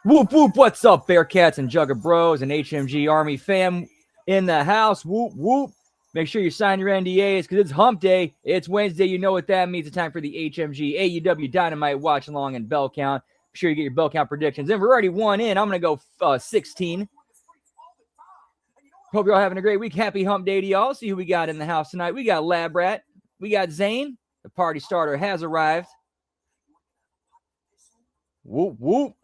Whoop, whoop. What's up, Bearcats and Jugger Bros and HMG Army fam in the house? Whoop, whoop. Make sure you sign your NDAs because it's hump day. It's Wednesday. You know what that means. It's time for the HMG AEW Dynamite watch along and bell count. Be sure you get your bell count predictions. And we're already one in. I'm going to go 16. Hope you're all having a great week. Happy hump day to y'all. See who we got in the house tonight. We got Lab Rat. We got Zane. The party starter has arrived. Whoop, whoop.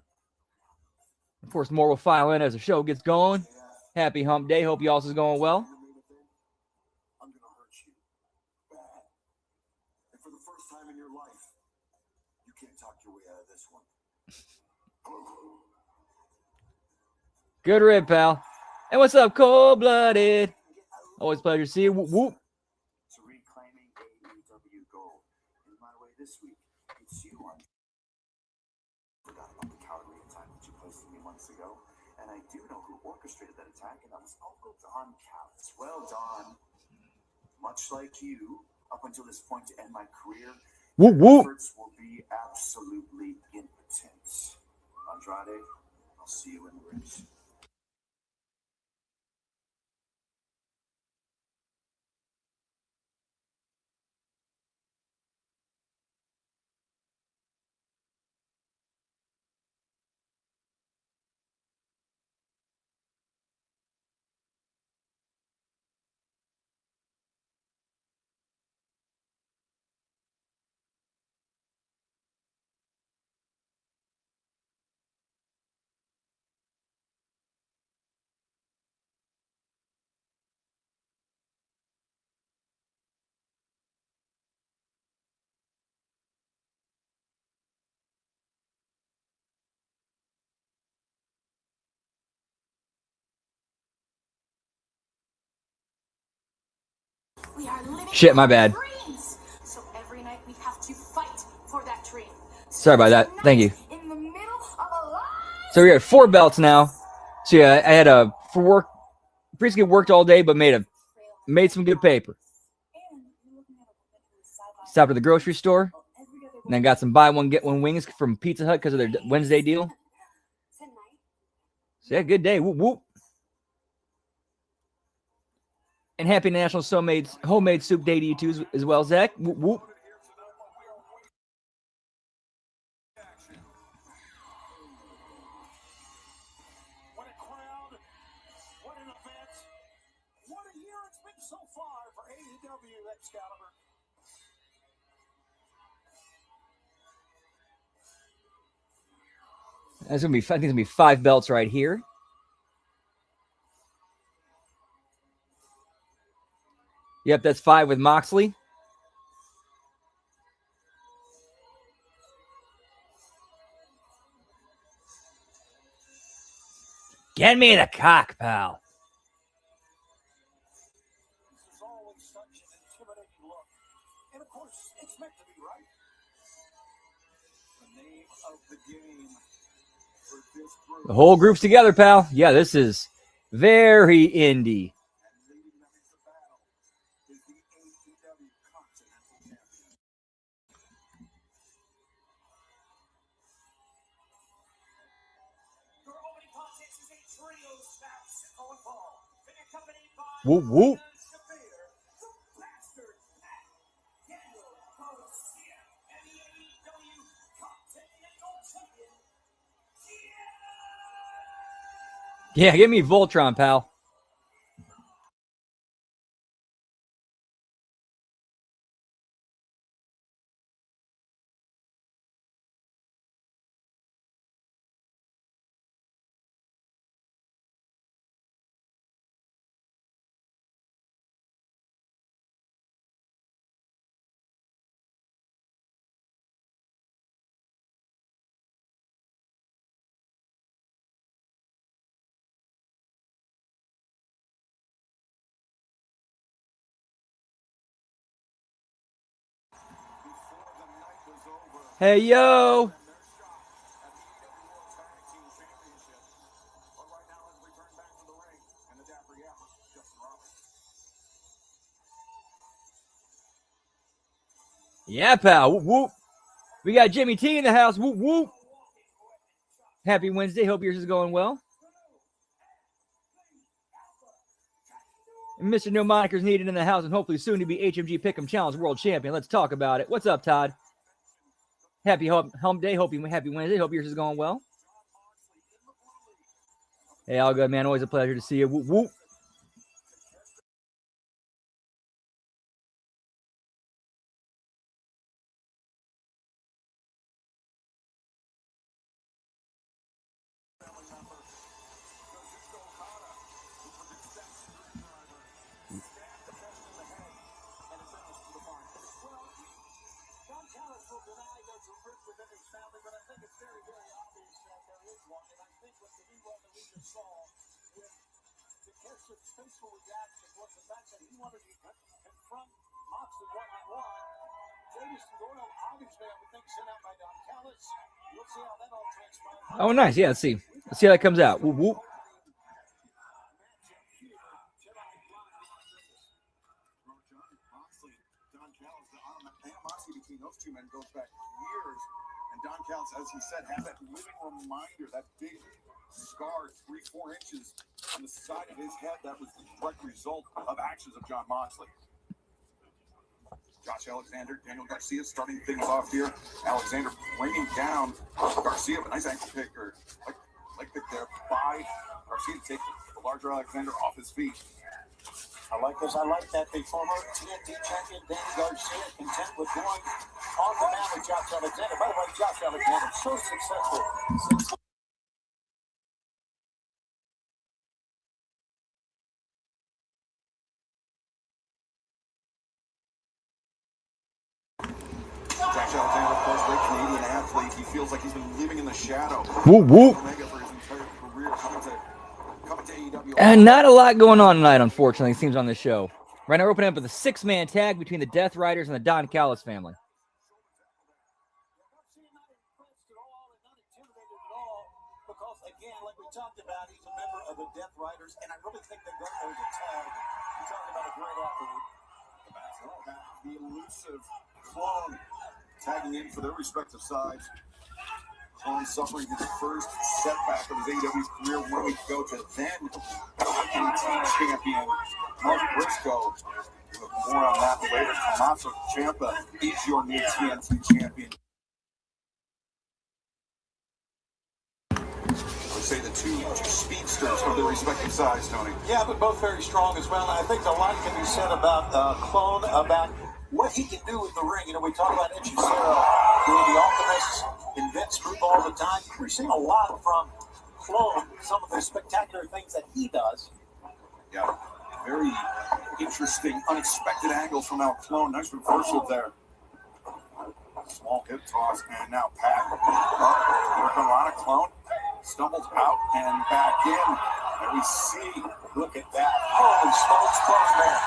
Of course, more will file in as the show gets going. Happy hump day. Hope y'all's is going well. I'm going to hurt you bad. And for the first time in your life, you can't talk your way out of this one. Good rib, pal. And what's up, cold-blooded? Always a pleasure to see you. Whoop, whoop. To reclaiming AEW gold. In my way this week, it's you on. Forgot about the cowardly attack that you placed on me months ago. And I do know who orchestrated that attack, and that was Uncle Don Callis. Well, Don, much like you, up until this point to end my career, Whoop, whoop. efforts will be absolutely impotent. Andrade, I'll see you in the ring. Shit, my bad. So every night we have to fight for that dream. Sorry about that. Thank you. So we got 4 belts now. So yeah, I had for work, basically worked all day, but made some good paper. Stopped at the grocery store, and then got some buy one get one wings from Pizza Hut because of their Wednesday deal. So yeah, good day. Whoop whoop. And happy National Homemade Soup Day to you too as well, Zach. Whoop whoop. What a crowd, what an event, what a year it's been so far for AEW Excalibur. I think it's gonna be 5 belts right here. Yep, that's 5 with Moxley. Get me the cock, pal. This is always such an intimidating look. And of course, it's meant to be, right? The name of the game for this group. The whole group's together, pal. Yeah, this is very indie. And leading them into battle is the AEW Continental Champion. Your opening contest is a trio spouse going fall. Been accompanied by Whoop whoop. Severe, the Bastard Pack, Daniel Garcia, and the AEW Continental Champion, Yeah, give me Voltron, pal. Hey, yo. Yeah, pal. Whoop, whoop. We got Jimmy T in the house. Whoop, whoop. Happy Wednesday. Hope yours is going well. And Mr. No Monikers needed in the house and hopefully soon to be HMG Pick'em Challenge World Champion. Let's talk about it. What's up, Todd? Happy Hump Day. Happy Wednesday. Hope yours is going well. Hey, all good, man. Always a pleasure to see you. Whoop, whoop. Oh, nice. Yeah, let's see. Let's see how that comes out. Whoop, whoop. Between those two men goes back years, and Don Callis, as he said, has that living reminder, that big scar, 3-4 inches on the side of his head. That was the direct result of actions of Jon Moxley. Josh Alexander, Daniel Garcia starting things off here. Alexander bringing down Garcia, a nice ankle pick, or like pick there by Garcia to take the larger Alexander off his feet. I like that the former TNT champion Danny Garcia content with going on the mat with Josh Alexander. By the way, Josh Alexander so successful since Josh Alexander, of course, great Canadian athlete. He feels like he's been living in the shadow. Whoop, whoop. For his entire career, coming to AEW. And not a lot going on tonight, unfortunately, it seems, on this show. Right now, we're opening up with a 6-man tag between the Death Riders and the Don Callis family. Because, again, like we talked about, he's a member of the Death Riders, and I really think that there's a tag. You're talking about a great athlete. The elusive Clone tagging in for their respective sides. Clone suffering his first setback of his AEW career 1 week ago to then TNT champion Mark Briscoe. More on that later. Tommaso Ciampa is your new TNT champion. Say the two speedsters of their respective sides, Tony. Yeah, but both very strong as well. And I think a lot can be said about Clone, about what he can do in the ring. You know, we talk about Edgy Sarah doing the Alchemist in Vince group all the time. We're seeing a lot from Clone, some of the spectacular things that he does. Yeah, very interesting, unexpected angles from our Clone. Nice reversal there. Small hip toss, and now Pat. Here comes Lana. Clone stumbles out and back in. And we see, look at that. Holy smokes, Clone.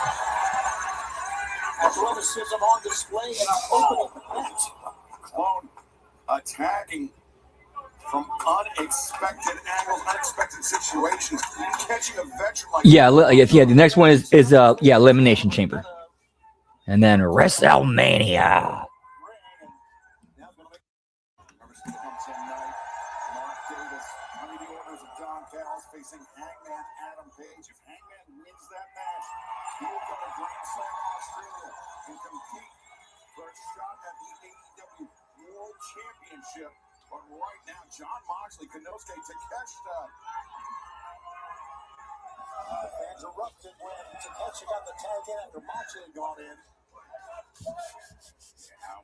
Athleticism on display in our opening match. Clone attacking from unexpected angles, unexpected situations. Catching a veteran like Yeah, the next one is Elimination Chamber. And then WrestleMania. Facing Hangman Adam Page. If Hangman wins that match, he will go to Grand Slam Australia and compete for a shot at the AEW World Championship. But right now, Jon Moxley, Konosuke Takeshita. Fans erupted when Takeshita got the tag in after Moxley had gone in. Now,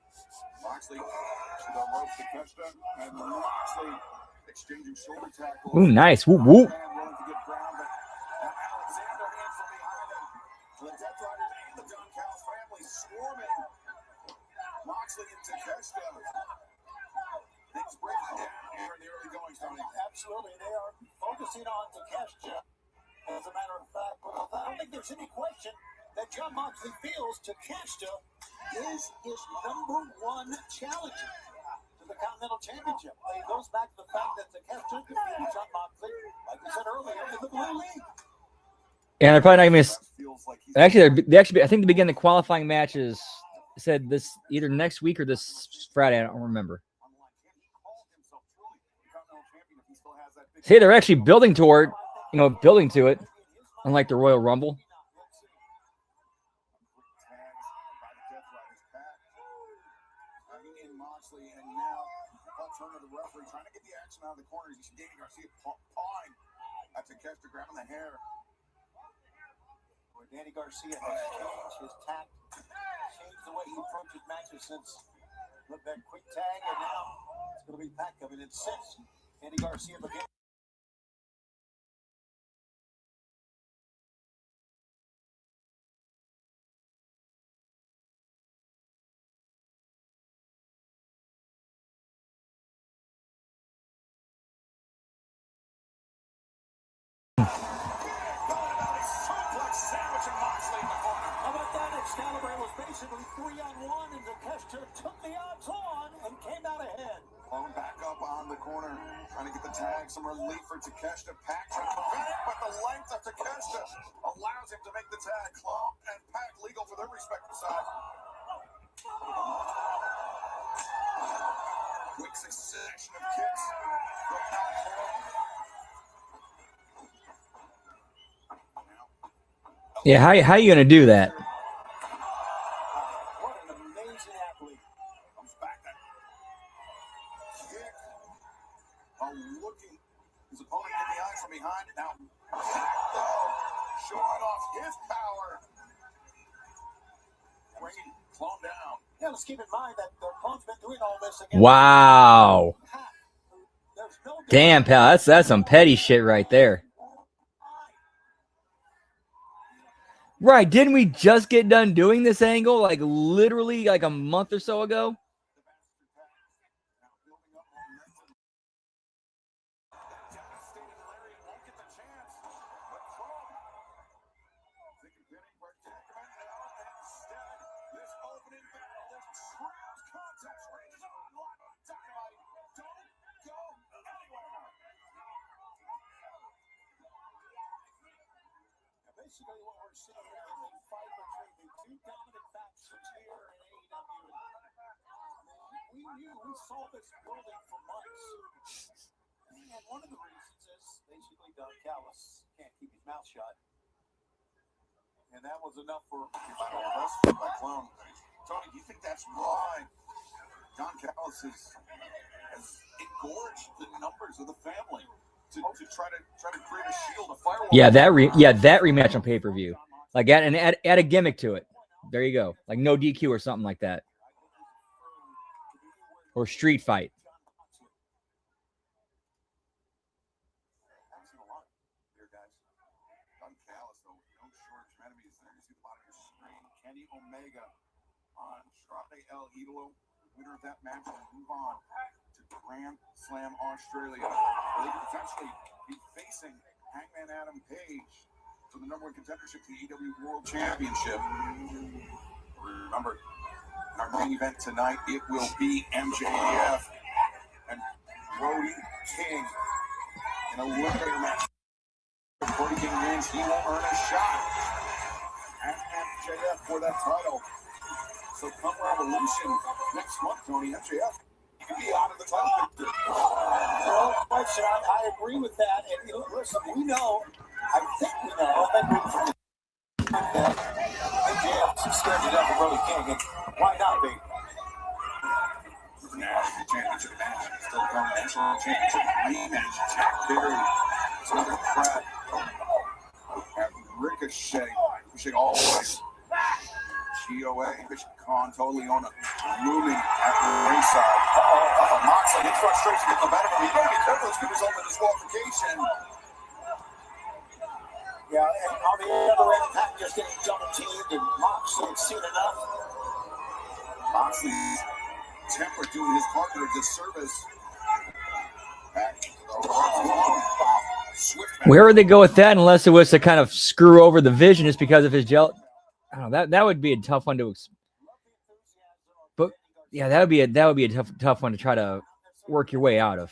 Moxley to the rope, Takeshita, and Moxley exchanging shoulder tackles. Ooh, nice. Whoop, whoop. Moxley and Takeshita. Things breaking down here in the early goings, Tony. Absolutely, they are focusing on Takeshita. As a matter of fact, I don't think there's any question that Jon Moxley feels Takeshita is his #1 challenger to the Continental Championship. It goes back to the fact that Takeshita defeated Jon Moxley, like we said earlier, in the Blue League. And they're probably not going to actually, I think they begin the qualifying matches. Said this either next week or this Friday. I don't remember. See, they're actually building toward, building to it, unlike the Royal Rumble. The referee trying to get the action out of the corners. You see Danny Garcia pawing at Takeshita, grabbing the hair. Where Danny Garcia has changed his tact, changed the way he approaches matches since that quick tag, and now it's going to be Pac coming in since Danny Garcia began. Basically 3-on-1, and Takeshita took the odds on and came out ahead. Falling back up on the corner, trying to get the tag, some relief for Takeshita. Pac trying to prevent it, but the length of Takeshita allows him to make the tag. Clump and Pac legal for their respective sides. Quick succession of kicks. Yeah, how you gonna do that? Looking his opponent in the eye from behind it now. Showing off his power. Bringing Clone down. Yeah, let's keep in mind that their opponent's been doing all this again. Wow. Damn, pal, that's some petty shit right there. Right, didn't we just get done doing this angle like literally like a month or so ago? Basically, what we're seeing here is a fight between the two dominant factions here in AEW. We saw this building for months. And one of the reasons is basically Don Callis can't keep his mouth shut. And that was enough for us by Clone. Tony, do you think that's why Don Callis has engorged the numbers of the family? To try to create a shield, a firewall. Yeah, that rematch on pay-per-view. Like add a gimmick to it. There you go. Like no DQ or something like that. Or street fight. Kenny Omega on Strade El Idolo, winner of that match, and move on to Grand Slam Australia. They could potentially be facing Hangman Adam Page for the #1 contendership to the AEW World Championship. Remember, in our main event tonight, it will be MJF and Brody King in a eliminator match. If Brody King wins, he will earn a shot at MJF for that title. So come Revolution next month, Tony, MJF can be out of the title picture. No question, I agree with that. And listen, we know, I think we know that MJF's scared to death of Brody King, and why not be? National championship match, still going national championship rematch. Jack Perry, it's another crap. At Ricochet, pushing all the way. GOA, Bishop Khan, totally on a looming at the ringside. Moxley in frustration getting the better of him. You gotta be careful, this could result in disqualification. Yeah, and on the other end, Pac just getting double teamed, and Moxley had seen enough. Moxley's temper doing his partner a disservice. Where would they go with that unless it was to kind of screw over the Vision just because of his gel? I don't know, that would be a tough one to, but yeah, that would be a tough one to try to work your way out of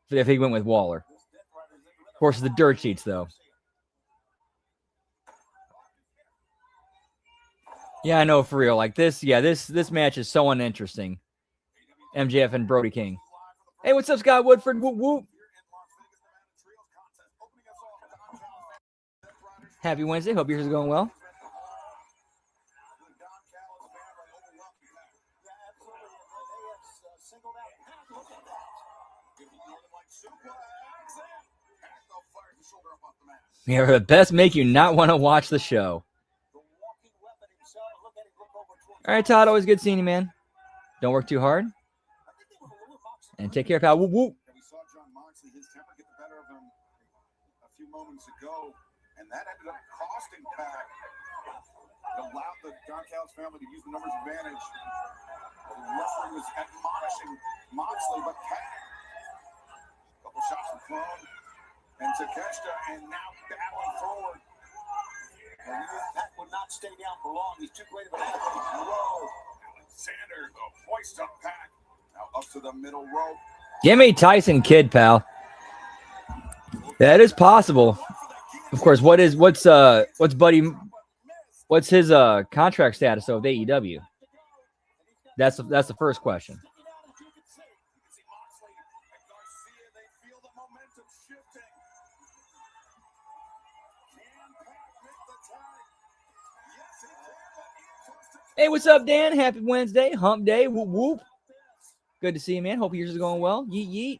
if he went with Waller. Of course, the dirt sheets though. Yeah, I know for real. Like this, yeah, this match is so uninteresting. MJF and Brody King. Hey, what's up, Scott Woodford? Whoop, whoop. Happy Wednesday. Hope yours is going well. Yeah, the best make you not want to watch the show. All right, Todd. Always good seeing you, man. Don't work too hard. And take care, pal. Whoop, whoop. We saw John Moxley, his temper get the better of him a few moments ago, and that ended up costing Pac. It allowed the Don Callis family to use the numbers advantage. The referee was admonishing Moxley, but Pac, a couple shots from Clone and Takeshita, and now battling forward. And Pac would not stay down for long. He's too great of an athlete. Whoa. Alexander, the hoist up Pac. Now up to the middle rope. Give me Tyson Kidd, pal. That is possible. Of course, what's his contract status of AEW? That's the first question. Hey, what's up, Dan? Happy Wednesday, Hump Day, whoop whoop. Good to see you, man. Hope yours is going well. Yeet yeet.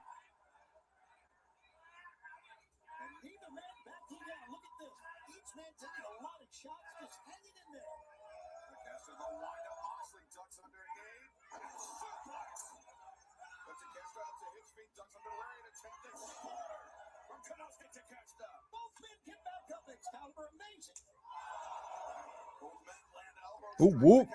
Whoop whoop.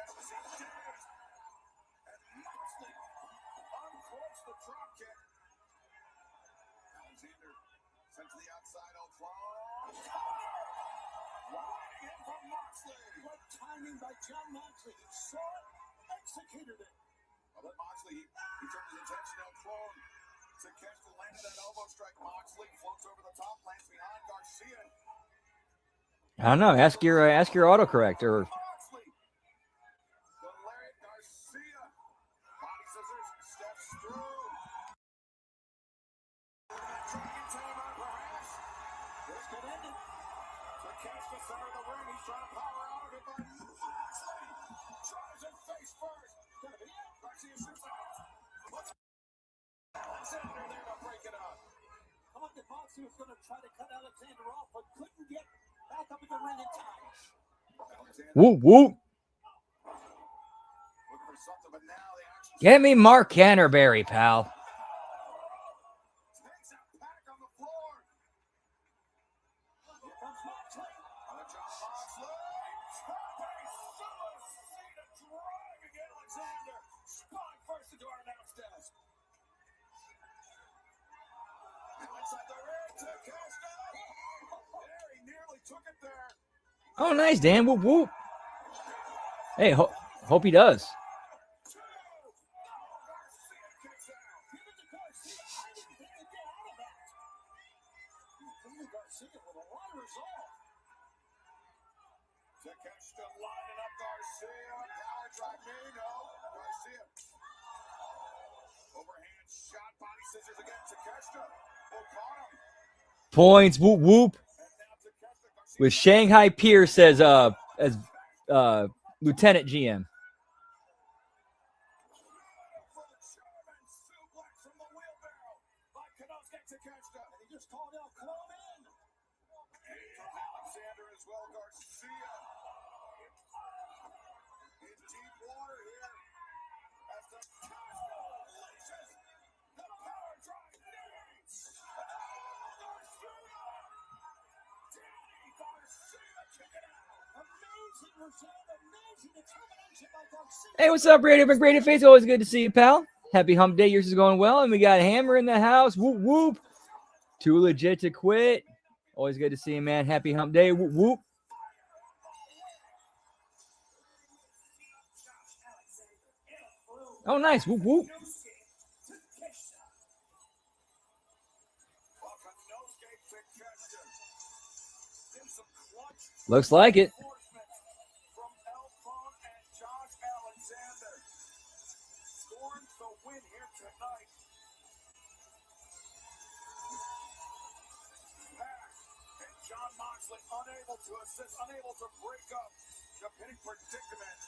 By John Moxley, he saw it, executed it. But Moxley, he turned his attention on Clone. Takeshita landed that elbow strike. Moxley floats over the top, lands behind Garcia. I don't know. Ask your autocorrect or. Moxley, the lariat Garcia, body scissors, steps through. Dragon tamer, perhaps. This could end it. Takeshita center of the ring. He's trying to power out of it, but Moxley tries it face first. Gonna be it. Garcia shoots out. Alexander there to break it up. I thought that Moxley was going to try to cut Alexander off, but couldn't get back up in the ring in time. Whoop whoop. Looking for something, but now the action. Get me Mark Canterbury, pal. Takes out Pac on the floor. Here comes Moxley. John Moxley. Driving Alexander. Spot first into our announce desk. Now inside the ring, Takeshita. There, he nearly took it there. Oh, nice, Dan. Whoop whoop. Hey, hope he does. Takeshita lining up Garcia. Power drive me. No. Garcia. Overhand shot. Body scissors again. Takeshita. Oh, caught him. Points. Whoop whoop. And now Takeshita. Garcia. With Shanghai Pierce as Lieutenant GM. For the German suplex from the wheelbarrow by Kenosuke Takeshita. And he just called out Clone in. And Alexander as well. Garcia. In deep water here. As the Takeshita unleashes the power drive knees. Garcia. Danny Garcia kicking out. Amazing result. Amazing determination by Garcia. Hey, what's up, Radio McBrady Face? Always good to see you, pal. Happy Hump Day. Yours is going well. And we got Hammer in the house. Whoop, whoop. Too legit to quit. Always good to see you, man. Happy Hump Day. Whoop, whoop. Oh, nice. Whoop, whoop. Looks like it. From Elfon and Josh Alexander. Scorns the win here tonight. Moxley unable to assist, unable to break up the pinning predicament.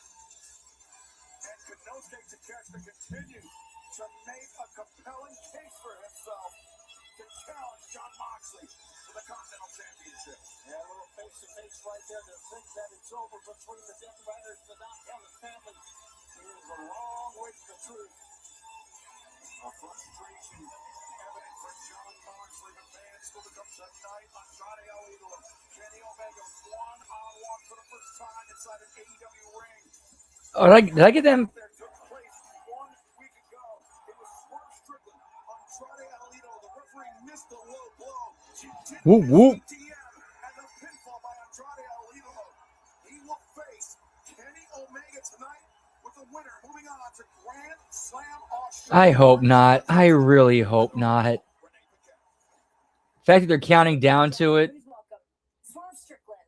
And Konosuke Takeshita continues to make a compelling case for himself to challenge Jon Moxley for the Continental Championship. Yeah, a little face-to-face right there to think that it's over between the Death Riders and the Knockouts family. It is a long way to the truth. A frustration evident for Jon Moxley. The fans still to come tonight. Andrade El Idolo, Kenny Omega, one-on-one for the first time inside an AEW ring. Oh, did I get them? There took place 1 week ago. It was Swerve Strickland, Andrade El Idolo. The referee missed the low blow. She did Whoop, whoop. miss the DM and the pinfall by Andrade El Idolo. He will face Kenny Omega tonight with the winner moving on to Grand Slam Australia. I hope not. I really hope not. The fact that they're counting down to it. Swerve Strickland.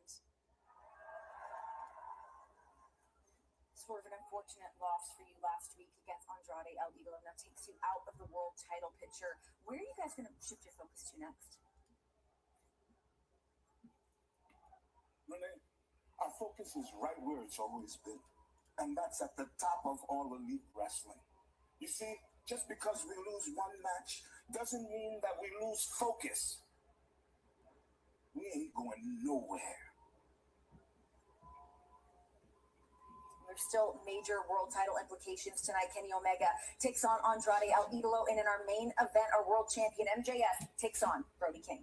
Swerve, an unfortunate loss for you last week against Andrade El Idolo. Now takes you out of the world title picture. Where are you guys going to shift your focus to next? Renee, our focus is right where it's always been, and that's at the top of all elite wrestling. You see, just because we lose one match doesn't mean that we lose focus. We ain't going nowhere. There's still major world title implications tonight. Kenny Omega takes on Andrade El Idolo, and in our main event, our world champion MJF takes on Brody King.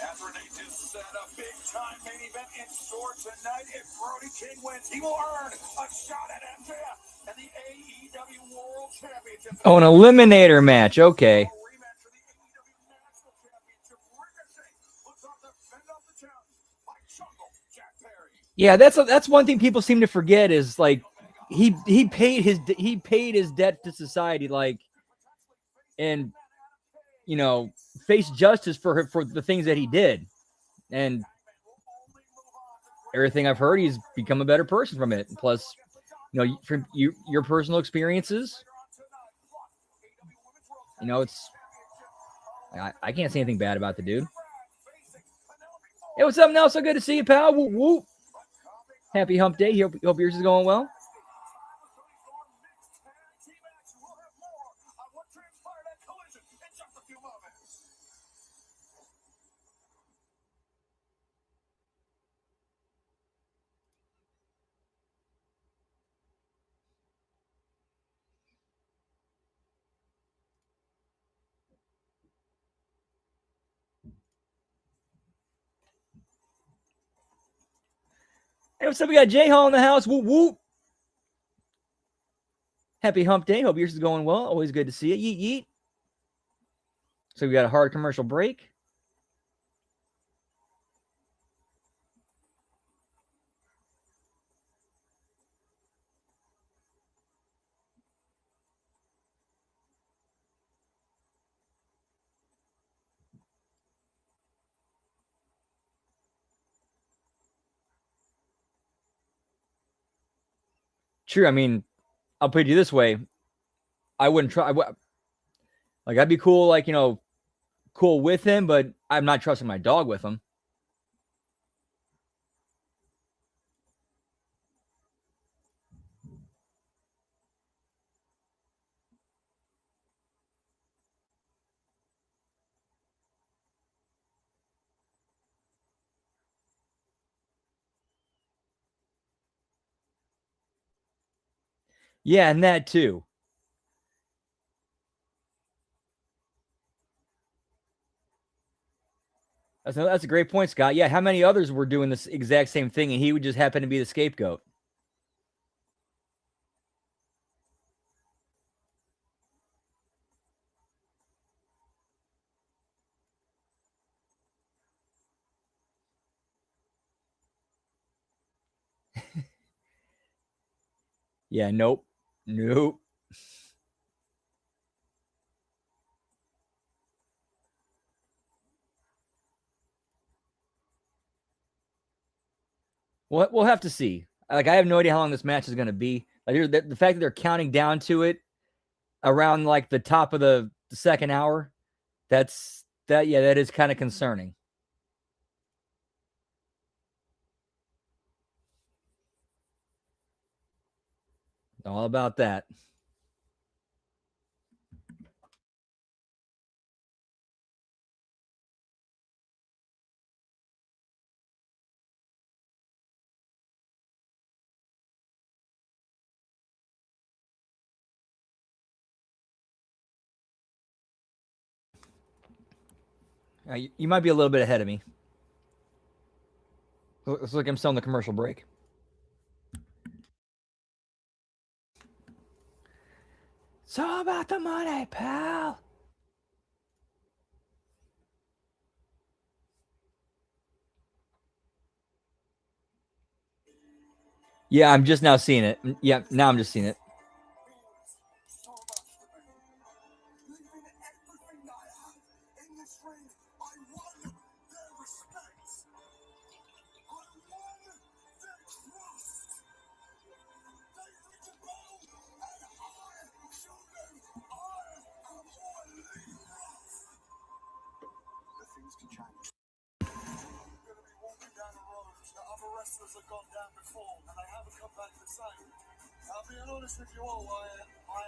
As Renee just said, a big-time main event in store tonight. If Brody King wins, he will earn a shot at MJF and the AEW World Championship. Oh, an eliminator match. Okay. A rematch for the AEW National Championship. Ricochet looks off the fend off the challenge by Jungle Jack Perry. Yeah, that's one thing people seem to forget is like he paid his debt to society, like, and you know, face justice for the things that he did, and everything I've heard, he's become a better person from it. Plus, you know, from your personal experiences, you know, it's I can't say anything bad about the dude. Hey, what's up, Nelson? Good to see you, pal. Whoop, whoop. Happy hump day. Hope yours is going well. Hey, what's up? We got Jay Hall in the house. Whoop, whoop. Happy hump day. Hope yours is going well. Always good to see you. Yeet, yeet. So we got a hard commercial break. True. I mean, I'll put it this way. I wouldn't try. Like, I'd be cool, like, you know, cool with him, but I'm not trusting my dog with him. Yeah, and that too. That's a great point, Scott. Yeah, how many others were doing this exact same thing, and he would just happen to be the scapegoat? Yeah, nope. Nope. We'll have to see. Like, I have no idea how long this match is going to be. Like, the fact that they're counting down to it around like the top of the second hour, that is kind of concerning. All about that. You might be a little bit ahead of me. Looks like I'm still on the commercial break. It's all about the money, pal. Yeah, I'm just now seeing it. Yeah, now I'm just seeing it. So much to me. Leaving everything I had in this ring, I won their respect. I won their trust. They reach a goal, and I show them I am only rough. The things can change. I'm going to be walking down a road that other wrestlers have gone down before, and they haven't come back the same. I'll be honest with you all, I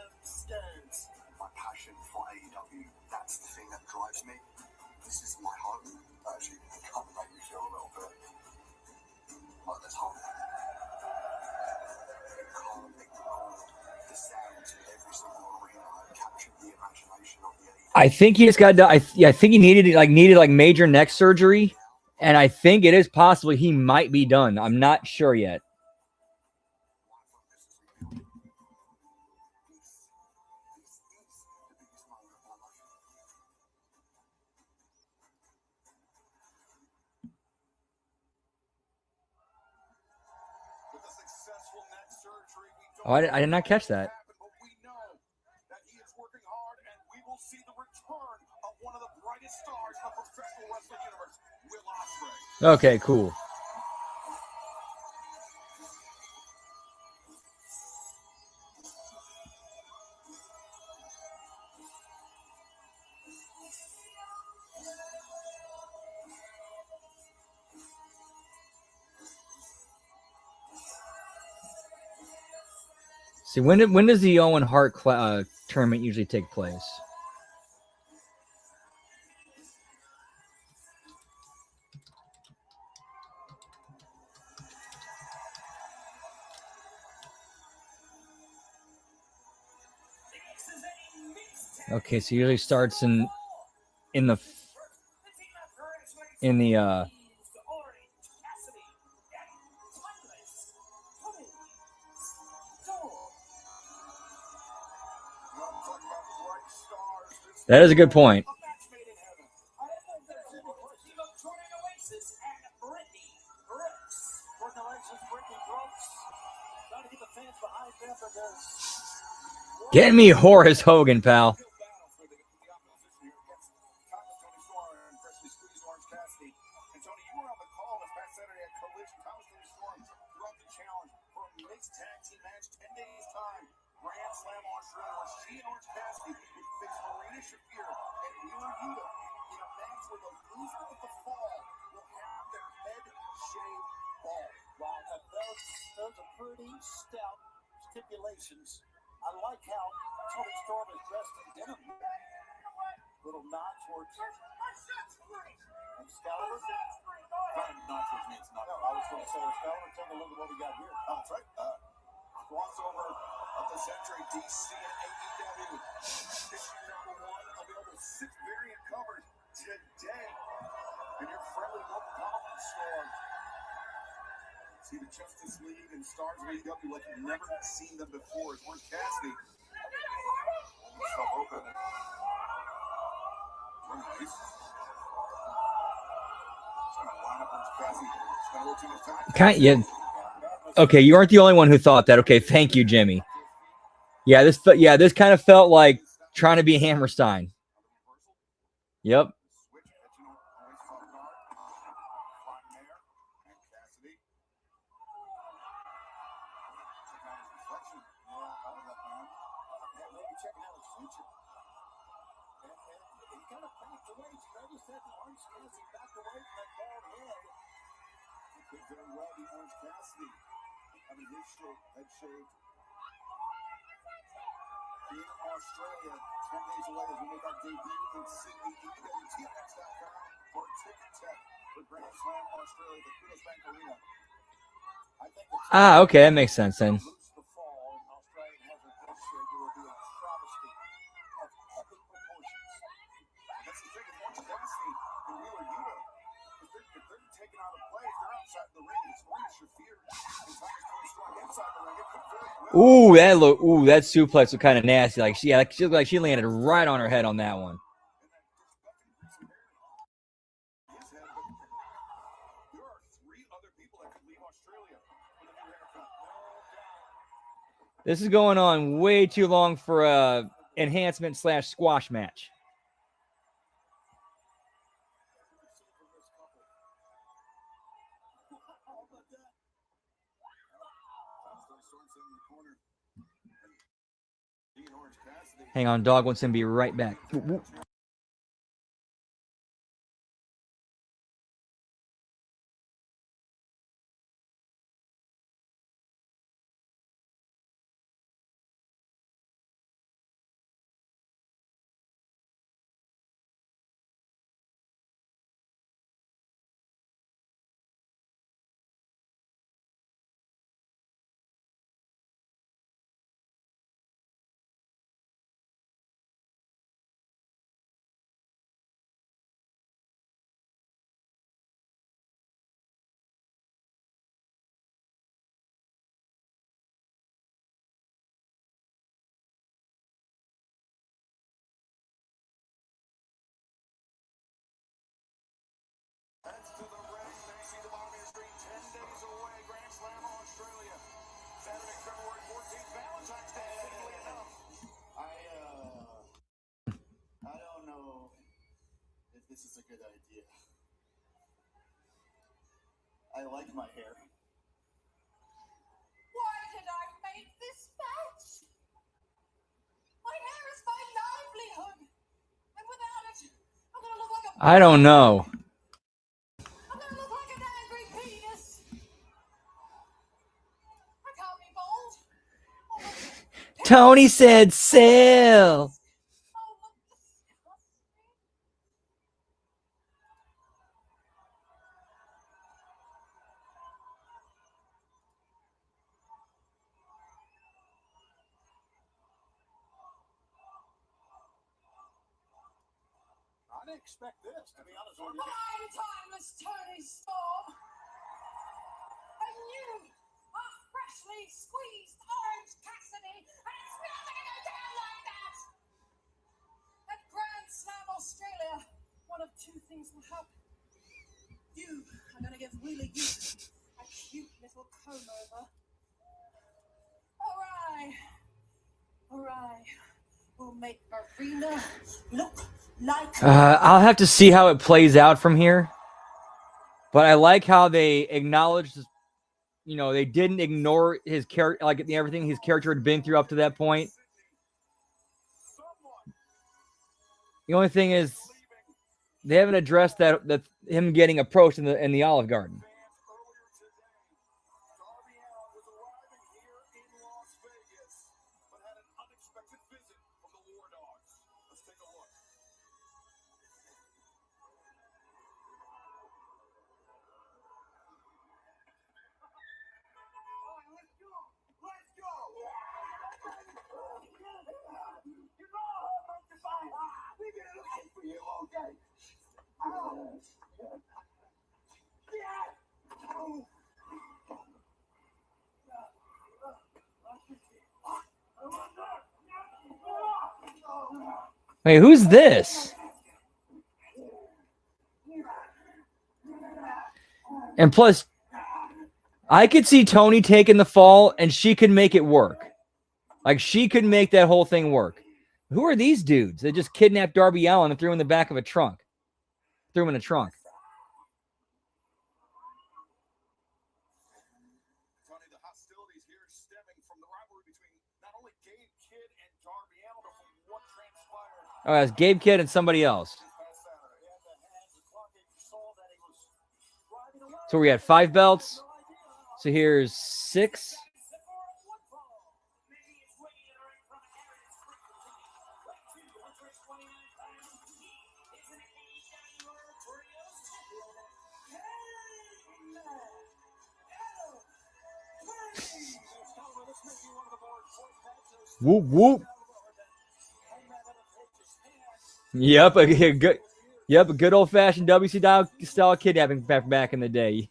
am scared. My passion for AEW, that's the thing that drives me. This is my home. Actually, it kind of make me feel a little bit like there's home. You can't ignore the sounds in every single arena and capture the imagination of the AEW. I think he just got done. I think he needed major neck surgery, and I think it is possible he might be done. I'm not sure yet. Oh, I did not catch that. But we know that he is working hard, and we will see the return of one of the brightest stars of professional wrestling universe, Will Ospreay. Okay, cool. See, when does the Owen Hart tournament usually take place? Okay, so usually starts in the That is a good point. Get me Horace Hogan, pal. Those are pretty stout stipulations. I like how Tony Storm is dressed in denim. Little nod towards Excalibur. Nod towards me, it's not. No, I was going to say Excalibur. Take a look at what we got here. Oh, that's right. Crossover of the century, DC and AEW. Issue number 1, available 6 variant covers today in your friendly local comic book store. See the Justice League and stars of AEW like you've never seen them before. It's Orange Cassidy. Himself open. Nice. Trying to line up Orange Cassidy. Spent a little too much time. Yeah. Okay, you aren't the only one who thought that. Okay, thank you, Jimmy. Yeah, this kind of felt like trying to be Hammerstein. Yep. Very well, the Orange Cassidy having his head shaved in Australia 10 days away as we make our debut in Sydney. TMX.com or Ticket Tech for Grand Slam Australia, the Kudos Bank Arena. I think Okay, that makes sense then. lose the fall and Australian hazard this year, it will be a travesty of epic proportions. That's the thing. Once you ever see in Wheeler Yuta, if they're taken out of play, if they're outside the ring, it's Marty Shafir and Thomas Tony Strong inside the ring. It could very well. That suplex was kind of nasty. Like she looked like she landed right on her head on that one. His head, but there are 3 other people that could leave Australia with a new haircut. This is going on way too long for a enhancement / squash match. Hang on, dog wants him to be right back. Heads to the ring. There you see the bottom of your screen. 10 days away. Grand Slam Australia. Saturday, February 14th. Valentine's Day, fittingly enough. I don't know if this is a good idea. I like my hair. Why did I make this match? My hair is my livelihood. And without it, I'm going to look like a... I don't know. I'm going to look like an angry penis. I can't be bold. Oh, look. Tony said sell. Oh, look disgusting. I didn't expect this, to be honest with you. I'm timeless Tony Storm. A new, freshly squeezed Orange Cassidy, and it's never going to go down like that. At Grand Slam Australia, one of 2 things will happen. You are going to give Wheeler Yuta a cute little comb over. All right. We'll make Marina look like... I'll have to see how it plays out from here. But I like how they acknowledged, they didn't ignore his character, like everything his character had been through up to that point. The only thing is, they haven't addressed that him getting approached in the Olive Garden. Wait, who's this? And plus, I could see Tony taking the fall, and she could make it work. Like, she could make that whole thing work. Who are these dudes? They just kidnapped Darby Allin and threw him in the back of a trunk. Threw him in a trunk. Tony, the hostilities here stemming from the rivalry between not only Gabe Kidd and Darby Allin, but from what transpired. Oh, that's Gabe Kidd and somebody else. So we had 5 belts. So here's 6. Whoop whoop. Yep, a good. Yep, a good old fashioned WC style kidnapping back in the day.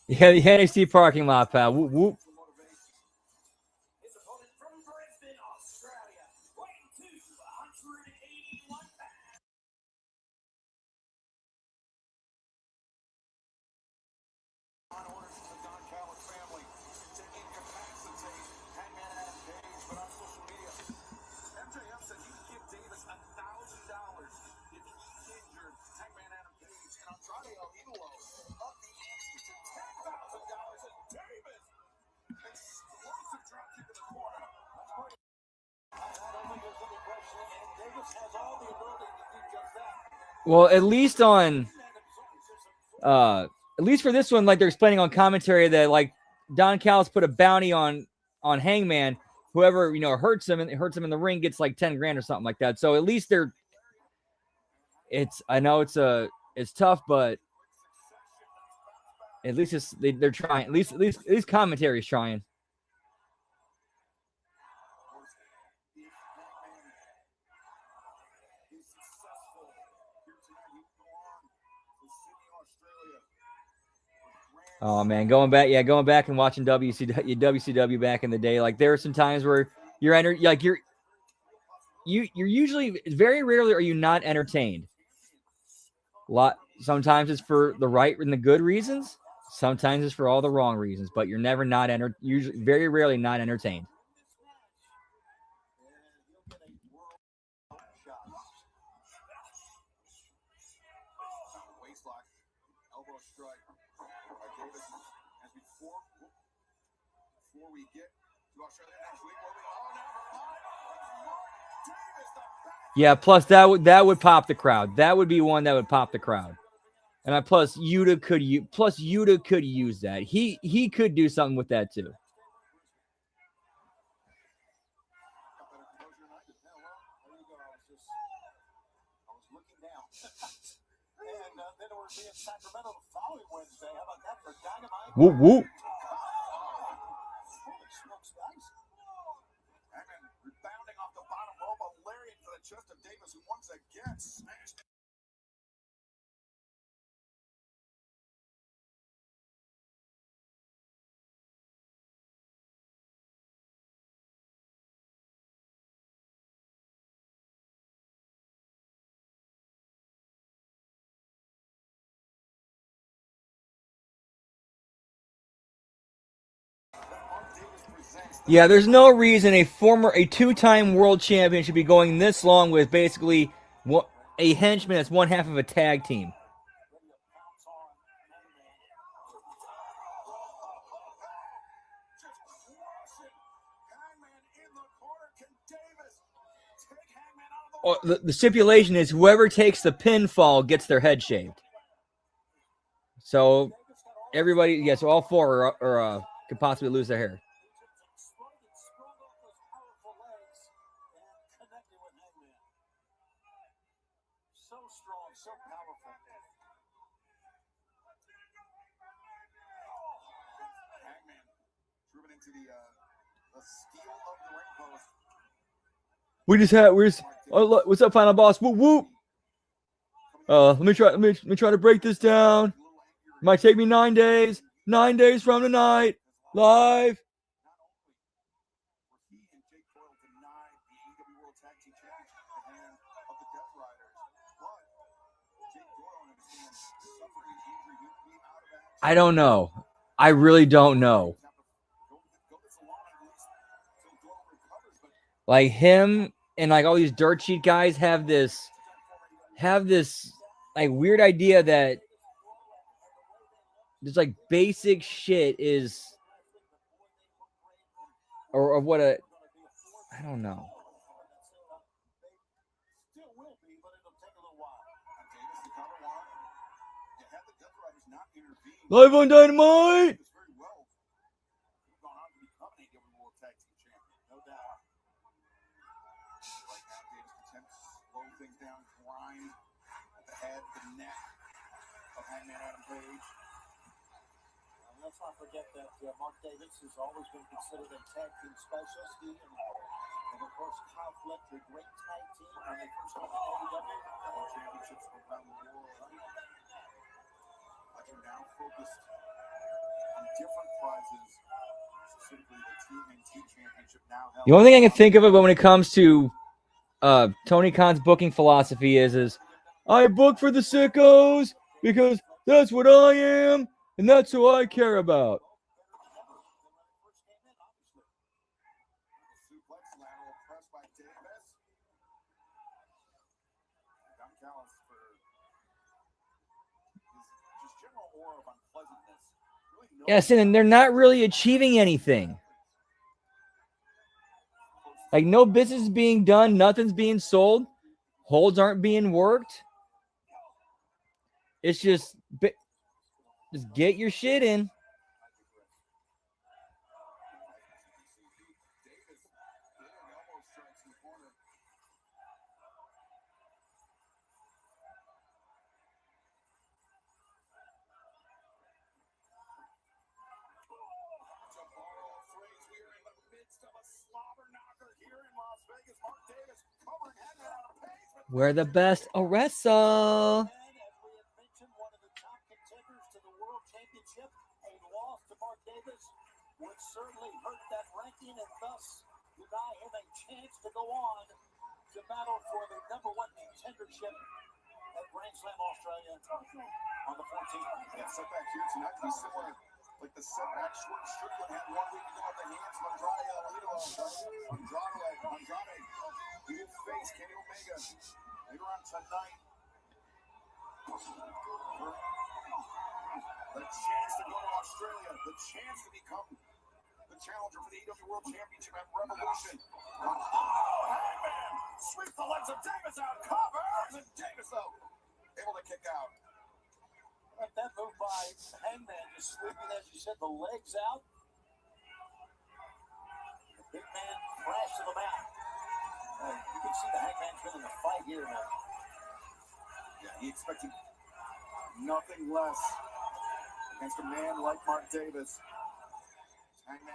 Yeah, the NXT parking lot, pal. Whoop whoop. His opponent from Brisbane, Australia, weighing 281 pounds. On orders from the Don Callis family to incapacitate Hangman Adam Page, but on social media, MJF said he would give Davis $1,000 if he injured Hangman Adam Page, and Andrade El Idolo up the ante to $10,000 as Davis explosive drop kick in the corner. That's great. I don't think there's any question, and Davis has all the ability to do just that. Well, at least for this one, like they're explaining on commentary that like Don Callis put a bounty on Hangman. Whoever hurts him in the ring gets like 10 grand or something like that. So at least I know it's tough, but at least they're trying. At least commentary's trying. Oh man, going back and watching WCW back in the day. Like there are some times where you're usually very rarely are you not entertained. Sometimes it's for the right and the good reasons. Sometimes it's for all the wrong reasons, but you're never usually very rarely not entertained. Yeah, plus that would pop the crowd. That would be one that would pop the crowd. And plus Yuta could use that. He could do something with that too. Whoop whoop. Rebounding off the bottom rope, a lariat to the chest of Davis, who once again smashed. Yeah, there's no reason a two-time world champion should be going this long with basically a henchman that's one half of a tag team. Oh, the stipulation is whoever takes the pinfall gets their head shaved. So everybody, so all four could possibly lose their hair. So strong, so powerful. Hangman driven into the steel of the ring post. Oh, look, what's up, Final Boss? Whoop whoop. Let me try to break this down. Might take me 9 days. 9 days from tonight. Live. I don't know. I really don't know. Like him and like all these dirt sheet guys have this like weird idea that just like basic shit is or what I don't know. Live on Dynamite. things down, grind at the head, the neck of Hangman Adam Page. Let's not forget that Mark Davis has always been considered a tag team specialist. He and of course, Conflict, a great tag team when they first came to AEW. Won championships around the world. But you're now focused on different prizes, specifically the TNT Championship now held. The only thing I can think of it when it comes to Tony Khan's booking philosophy is I book for the sickos because that's what I am and that's who I care about. Suplex, lateral press by Davis. Don Callis for his just general aura of unpleasantness. Really Yes, and they're not really achieving anything. Like, no business is being done, nothing's being sold, holds aren't being worked. It's just get your shit in. We're the best a wrestle. As we had mentioned, one of the top contenders to the World Championship, a loss to Mark Davis would certainly hurt that ranking and thus deny him a chance to go on to battle for the #1 contendership at Grand Slam Australia on the 14th. Yeah, setback here tonight to be similar. Like the setback Short Strickland had 1 week ago at the hands of Andrade. He did face Kenny Omega later on tonight. The chance to go to Australia, the chance to become the challenger for the AEW World Championship at Revolution. Oh, Hangman! Sweep the legs of Davis out, covers, and Davis, though, able to kick out. Like that move by Hangman, just sweeping, as you said, the legs out. The big man crashed to the mat. You can see the Hangman's been in the fight here now. Yeah, he expected nothing less against a man like Mark Davis. Hangman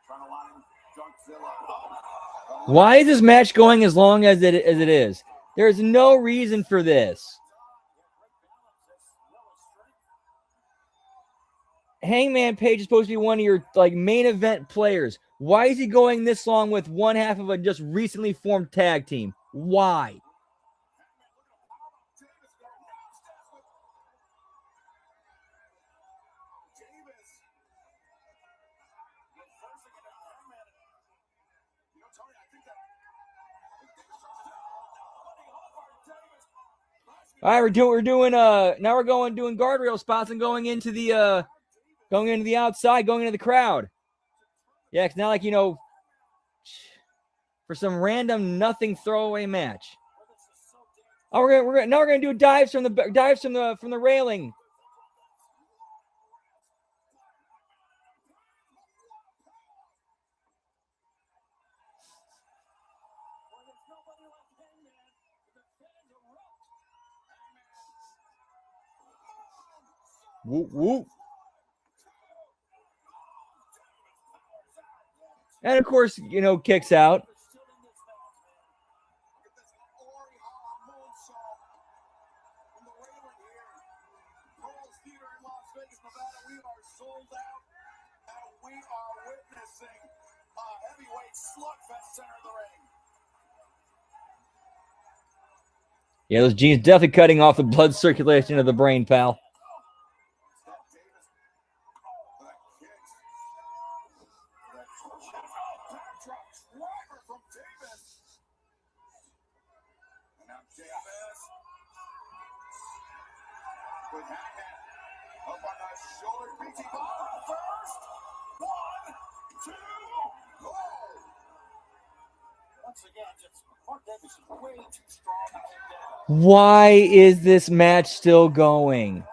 trying to line Dunkzilla. Why is this match going as long as it is? There's no reason for this. Hangman Page is supposed to be one of your main event players. Why is he going this long with one half of a just recently formed tag team? Why? All right, we're doing now we're doing guardrail spots and going into the outside, going into the crowd. Yeah, it's not like, for some random nothing throwaway match. Oh, we're gonna do dives from the railing. Whoop, whoop. And of course, kicks out. Yeah, those jeans definitely cutting off the blood circulation of the brain, pal. Why is this match still going?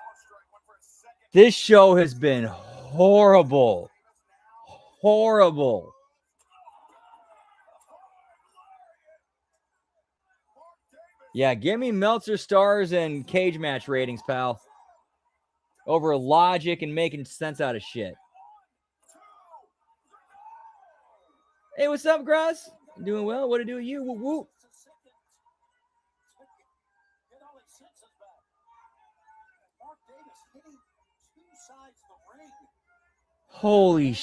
This show has been horrible. Horrible. Yeah, give me Meltzer stars and cage match ratings, pal. Over logic and making sense out of shit. Hey, what's up, Gross? Doing well. What to do with you? Woo woo. Get all his senses back. Mark Davis hitting two sides of the ring. Holy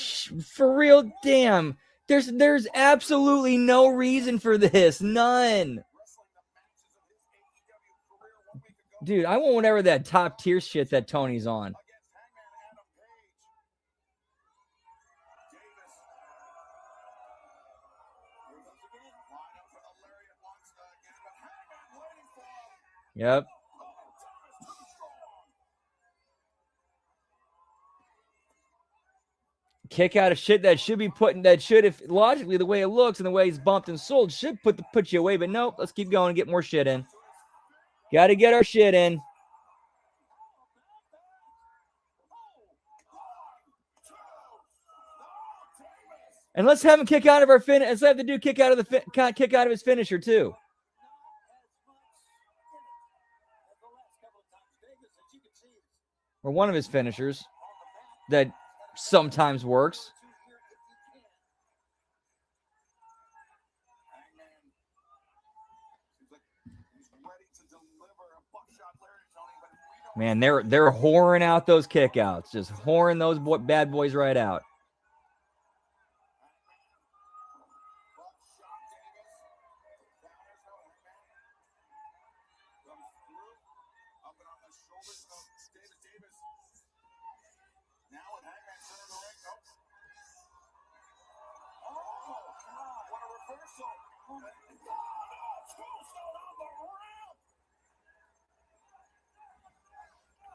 for real, damn. There's absolutely no reason for this. None. Dude, I want whatever that top tier shit that Tony's on. Yep. Kick out of shit that should be putting that should, if logically the way it looks and the way he's bumped and sold, should put you away. But nope, let's keep going and get more shit in. Got to get our shit in. And let's have him kick out of our finish. Let's have the dude kick out of his finisher too. Or one of his finishers that sometimes works. Man, they're whoring out those kickouts, just whoring those bad boys right out.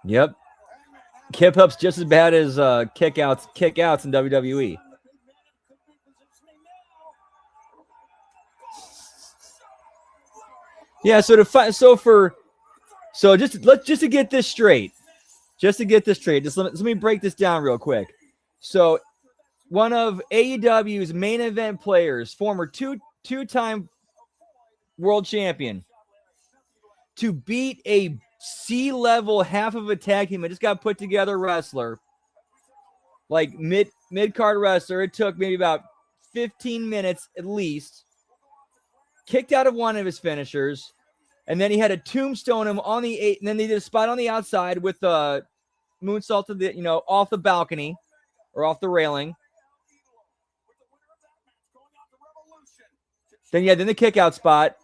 Yep. Kip up's just as bad as kickouts in WWE. Yeah, just to get this straight. Let me break this down real quick. So, one of AEW's main event players, former two-time world champion, to beat a C-level half of a tag team, it just got put together wrestler, like mid-card wrestler. It took maybe about 15 minutes at least. Kicked out of one of his finishers, and then he had a tombstone him on the 8, and then they did a spot on the outside with a moonsault to the off the balcony or off the railing. Then the kick out spot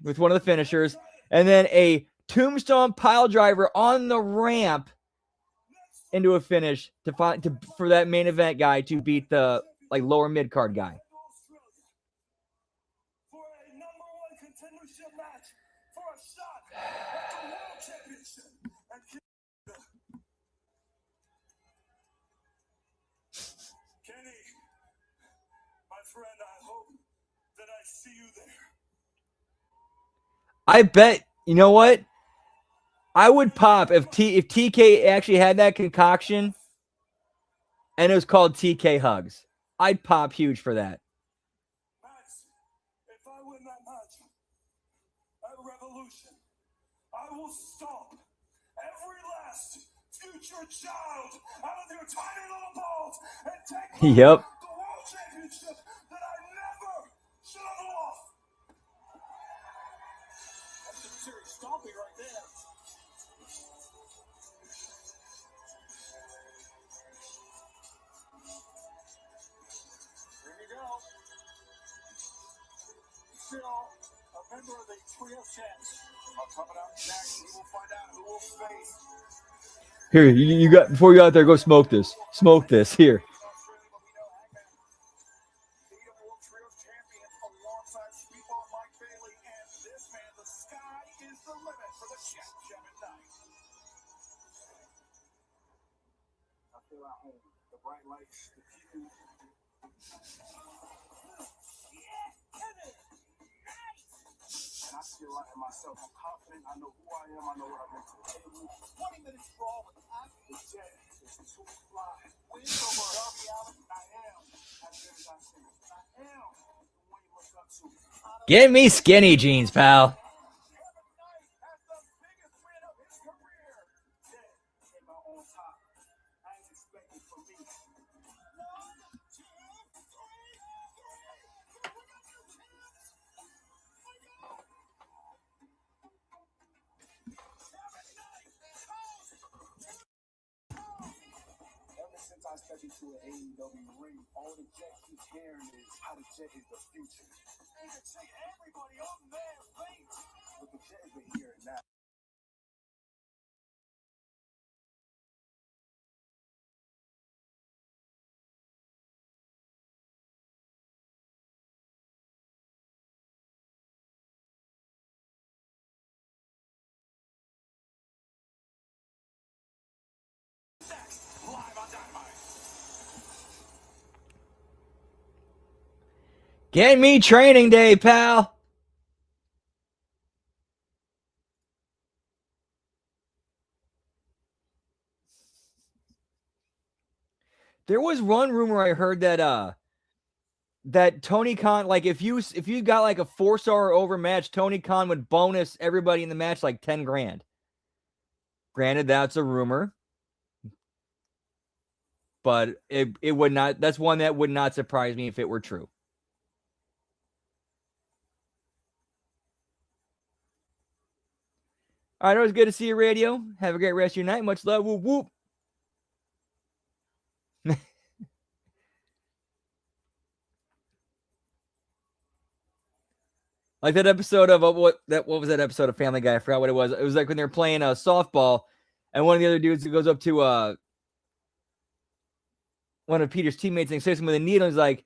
with one of the finishers, and then a tombstone pile driver on the ramp into a finish for that main event guy to beat the lower mid card guy. Kenny, my friend, I hope that I see you there. I bet, you know what? I would pop if TK actually had that concoction and it was called TK Hugs. I'd pop huge for that. Max, if I win that match at Revolution, I will stomp every last future child out of your tiny little balls and take Yep. the world championship that I never should have lost. That's some serious stomping right there. Here we go. Still a member of the Trio Champs. Coming up next, we will find out who will face. Here, you got before you go out there, go smoke this. Smoke this here. And I feel like myself, I'm confident, I know who I am, I know what I bring to the table. 20 minutes raw with the jet is too fly. Win over Darby Allin, I am as good as I seem. I am the one you look up to. Give me skinny jeans, pal. on top, as expected from me. 1, 2, 3, 3. We got new champs. Ever since I stepped into an AEW ring, all the Jet keeps hearing is how the Jet is the future. And they say everybody on their face. But the Jet is the here and now. Live on Dynamite. Get me training day, pal. There was one rumor I heard that that Tony Khan, like if you got like a 4-star or over match, Tony Khan would bonus everybody in the match like 10 grand. Granted, that's a rumor, but it would not. That's one that would not surprise me if it were true. All right, it was good to see you, Radio. Have a great rest of your night. Much love. Whoop whoop. Like that episode of what was that episode of Family Guy? I forgot what it was. It was like when they were playing softball, and one of the other dudes goes up to one of Peter's teammates and says him with a needle. And he's like,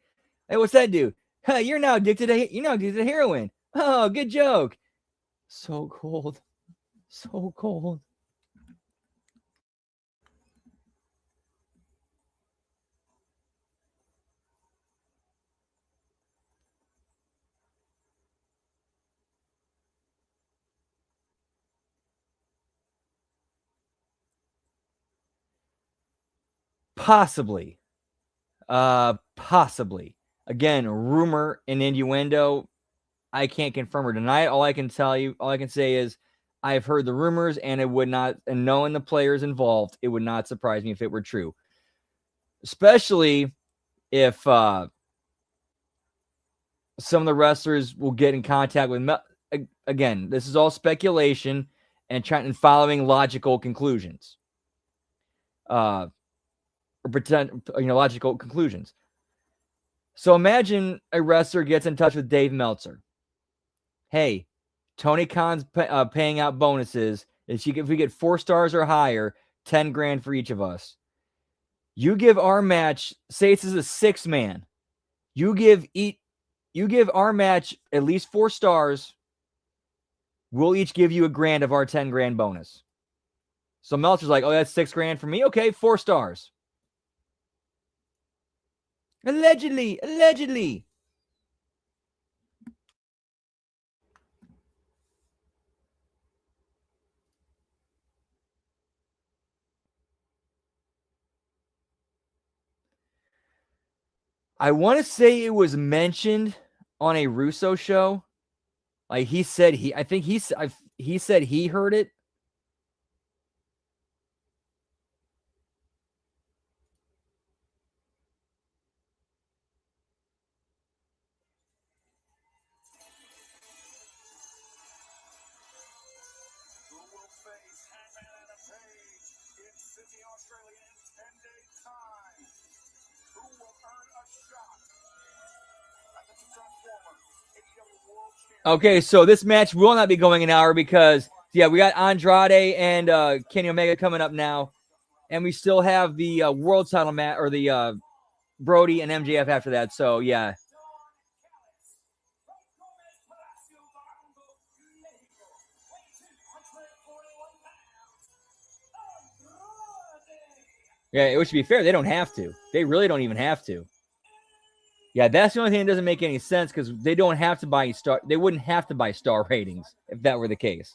"Hey, what's that do? Hey, you're now addicted to heroin. Oh, good joke. So cold, so cold." Possibly. Possibly. Again, rumor and innuendo. I can't confirm or deny it. All I can say is I've heard the rumors, and it would not, and knowing the players involved, it would not surprise me if it were true. Especially if some of the wrestlers will get in contact with again, this is all speculation and trying and following logical conclusions. Or pretend, logical conclusions. So imagine a wrestler gets in touch with Dave Meltzer. Hey, Tony Khan's paying out bonuses. If we get 4 stars or higher, 10 grand for each of us. You give our match, say this is a 6-man. You give our match at least 4 stars. We'll each give you $1,000 of our 10 grand bonus. So Meltzer's like, oh, that's 6 grand for me. Okay, 4 stars. Allegedly. I want to say it was mentioned on a Russo show. Like he said, he said he heard it. Who will face Hangman Adam Page in Sydney, Australia in 10-day time? Who will earn a shot at the Transformer AEW World Championship? Okay, so this match will not be going an hour because we got Andrade and Kenny Omega coming up now, and we still have the world title match or the Brody and MJF after that. So yeah. Yeah, which to be fair, they don't have to. They really don't even have to. Yeah, that's the only thing that doesn't make any sense because they don't have to buy star. They wouldn't have to buy star ratings if that were the case.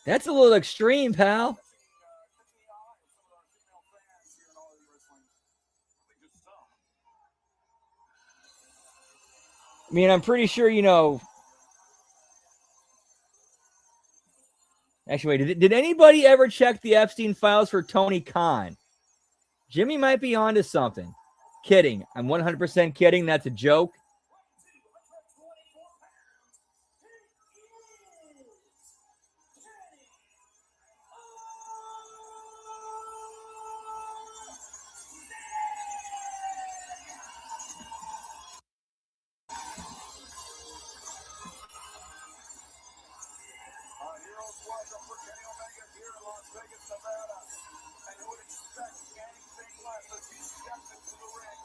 That's a little extreme, pal. I mean, I'm pretty sure, you know. Actually, wait, did anybody ever check the Epstein files for Tony Khan? Jimmy might be onto something. Kidding. I'm 100% kidding. That's a joke.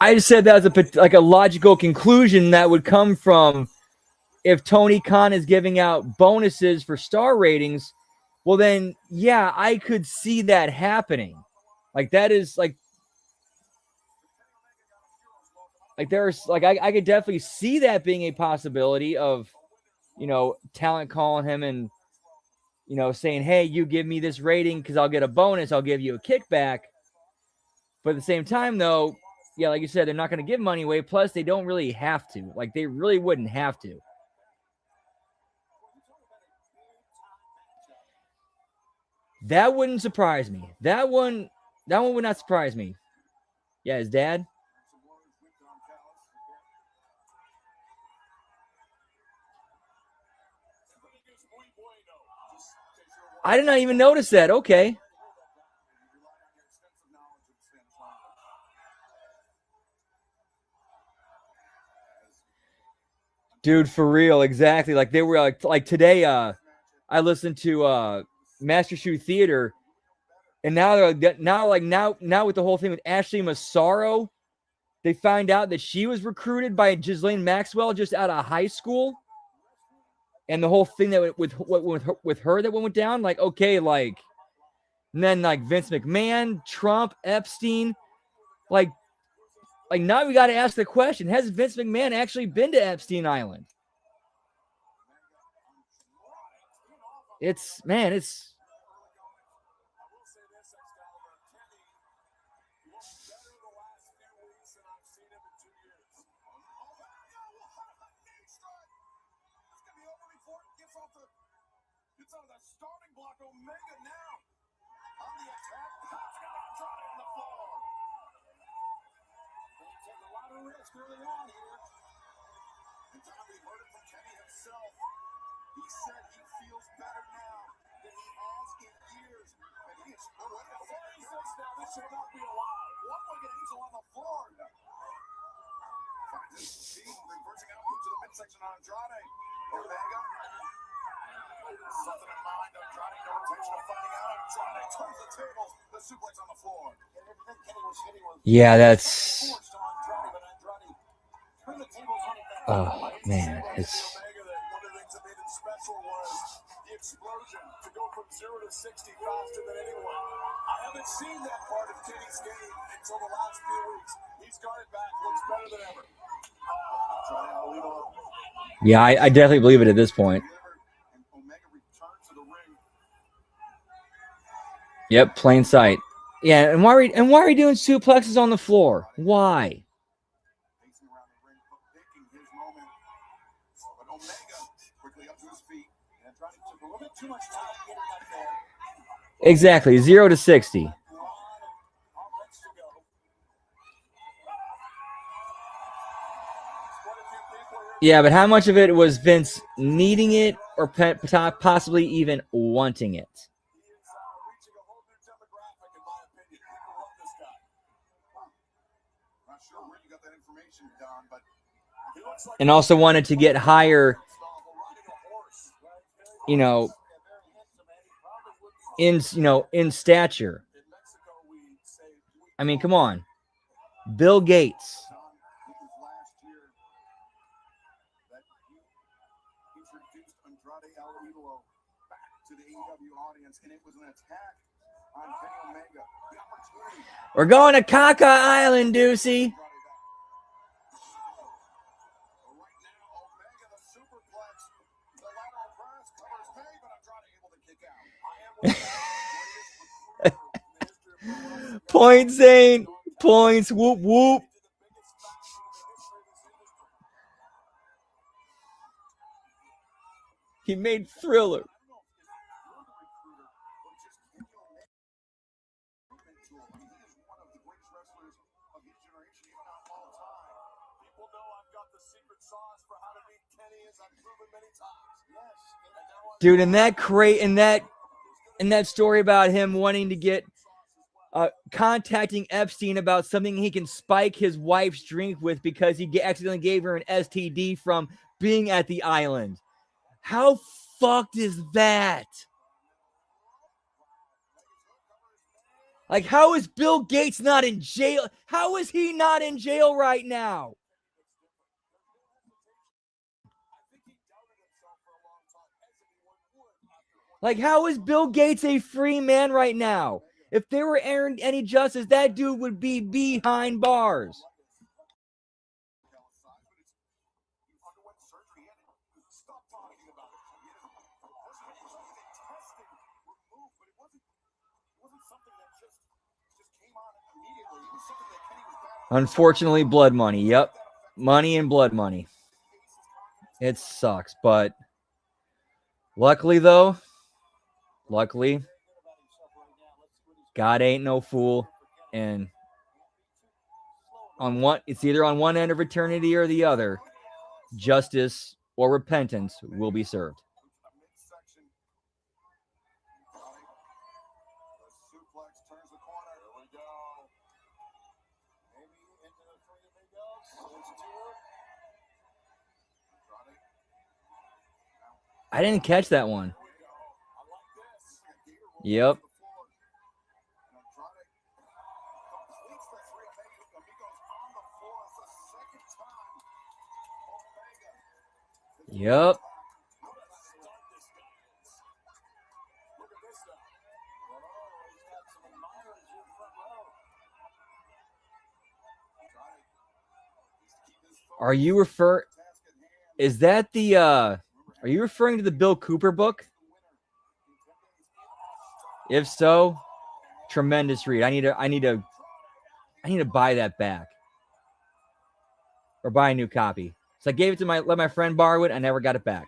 I just said that was a logical conclusion that would come from if Tony Khan is giving out bonuses for star ratings. Well, then, yeah, I could see that happening. Like that is like there's like I could definitely see that being a possibility of, you know, talent calling him and, you know, saying, hey, you give me this rating because I'll get a bonus. I'll give you a kickback. But at the same time, though, yeah, like you said, they're not going to give money away. Plus, they don't really have to. Like, they really wouldn't have to. That wouldn't surprise me. That one would not surprise me. Yeah, his dad. I did not even notice that. Okay. Dude, for real, exactly. Like they were like today. I listened to Master Shoe Theater, and now they're now with the whole thing with Ashley Massaro, they find out that she was recruited by Ghislaine Maxwell just out of high school, and the whole thing that with her that went down. Like, okay, like, and then like Vince McMahon, Trump, Epstein, like now we got to ask the question: has Vince McMahon actually been to Epstein Island? It's. It's on the starting block. Omega now on the attack. Andrade on the floor. They take a lot of risk early on here. And Tommy heard it from Kenny himself. He said he feels better now than he has in years. And he is no way to 46 now. This should not be allowed. One-legged angel on the floor. Finds his feet, reversing out to the midsection on Andrade. Omega. Something in mind. Andrade, no intention of finding out. Andrade turns the tables. The suplex on the floor. Yeah, that's. Oh man, it's. One of the things that made him special was the explosion to go from 0 to 60 faster than anyone. I haven't seen that part of Kenny's game until the last few weeks. He's got it back. Looks better than ever. Yeah, I definitely believe it at this point. Yep, plain sight. Yeah, and why are we doing suplexes on the floor? Why? Exactly, 0 to 60. Yeah, but how much of it was Vince needing it or possibly even wanting it? And also wanted to get higher, you know, in stature. I mean, come on. Bill Gates. We're going to Kaka Island, Deucey. Points, Zane. Points. Whoop, whoop. He made Thriller. Dude, in that story about him wanting to get contacting Epstein about something he can spike his wife's drink with because he accidentally gave her an STD from being at the island. How fucked is that? Like, how is Bill Gates not in jail? How is he not in jail right now? Like, how is Bill Gates a free man right now? If there were any justice, that dude would be behind bars. Unfortunately, blood money. Yep. Money and blood money. It sucks, but luckily, God ain't no fool. And it's either on one end of eternity or the other, justice or repentance will be served. I didn't catch that one. Yep. Yep. Are you referring to the Bill Cooper book? If so, tremendous read. I need to buy that back. Or buy a new copy. So I gave it to let my friend borrow it. I never got it back.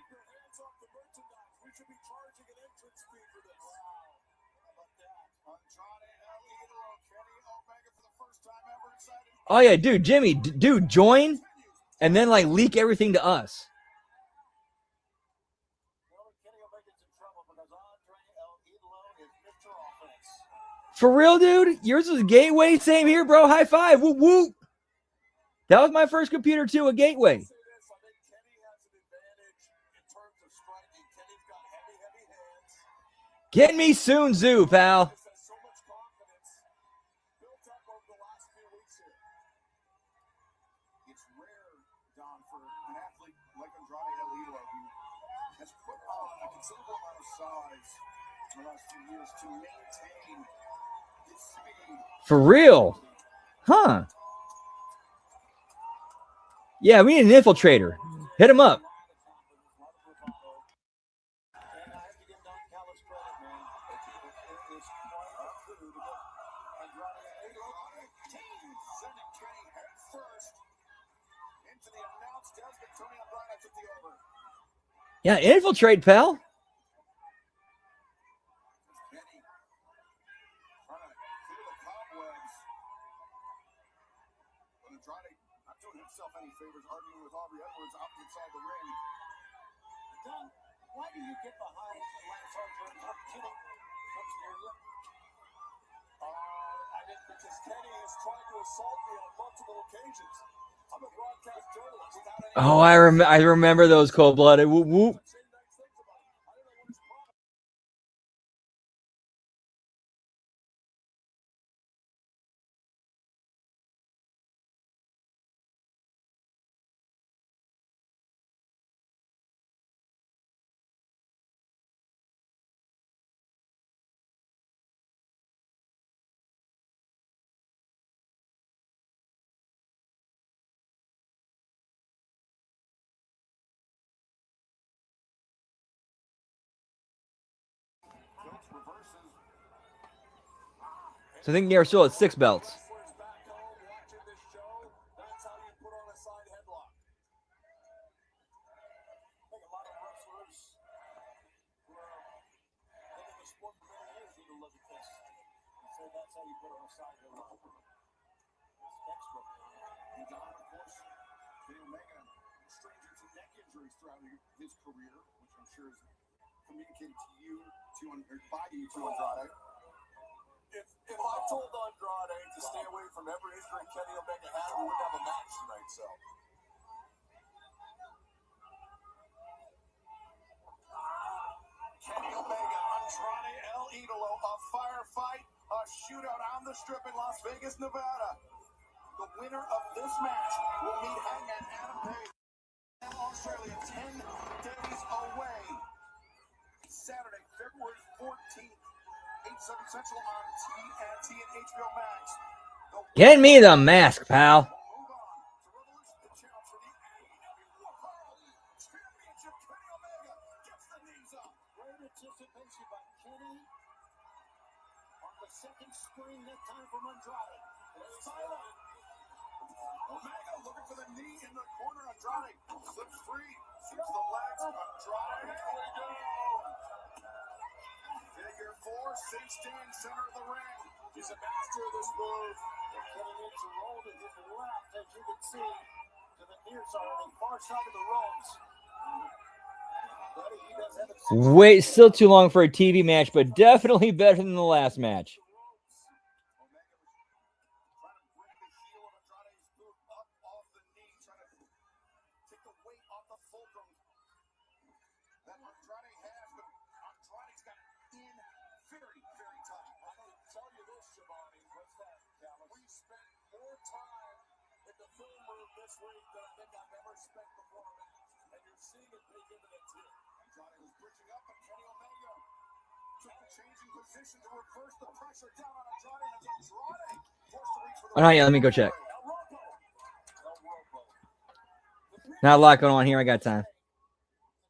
Oh yeah, dude, Jimmy, dude, join and then like leak everything to us. For real, dude? Yours was Gateway? Same here, bro. High five. Whoop, whoop. That was my first computer, too, a Gateway. Get me soon, Zoo, pal. It's rare, Don, for an athlete like Andrade El Idolo, who has put on a considerable amount of size in the last few years to maintain his speed. For real? Huh. Yeah, we need an infiltrator. Hit him up. Yeah, infiltrate, pal. Why do you get behind Lance Archer? I'm kidding. Comes near you. I mean, because Kenny has tried to assault me on multiple occasions. I'm a broadcast journalist. Oh, I remember those cold-blooded. Whoop, whoop. So I think they're still at 6 belts. injuries throughout his career, which I'm sure is communicated to you, by you to Andrade. If I told Andrade to stay away from every injury Kenny Omega had, we wouldn't have a match tonight, so. Kenny Omega, Andrade El Idolo, a firefight, a shootout on the strip in Las Vegas, Nevada. The winner of this match will meet Hangman Adam Page in Australia 10 days away. Saturday, February 14th, 8/7 Central on TNT and HBO Max. Get me the mask, pal. Move on to Revolution, the challenge for the AEW World Championship. Kenny Omega gets the knees up. Great anticipation by Kenny on the second screen that time from Andrade. Silent. Omega looking for the knee in the corner. Andrade slips free, shoots the legs. Andrade, here we go. Figure four, cinched in, center of the ring. He's a master of this move. Kenny needs to roll to his left, as you can see, to the near side, on the far side of the ropes. Buddy, he does have it. Wait, still too long for a TV match, but definitely better than the last match. This week that I think I've ever spent before, and you're seeing it pay dividends here. Andrade was bridging up, but Kenny Omega took the changing position to reverse the pressure down on Andrade, and it's Andrade forced to reach for the Oh, not yet. Let me go check. El Robo. Not a lot going on here. I got time. And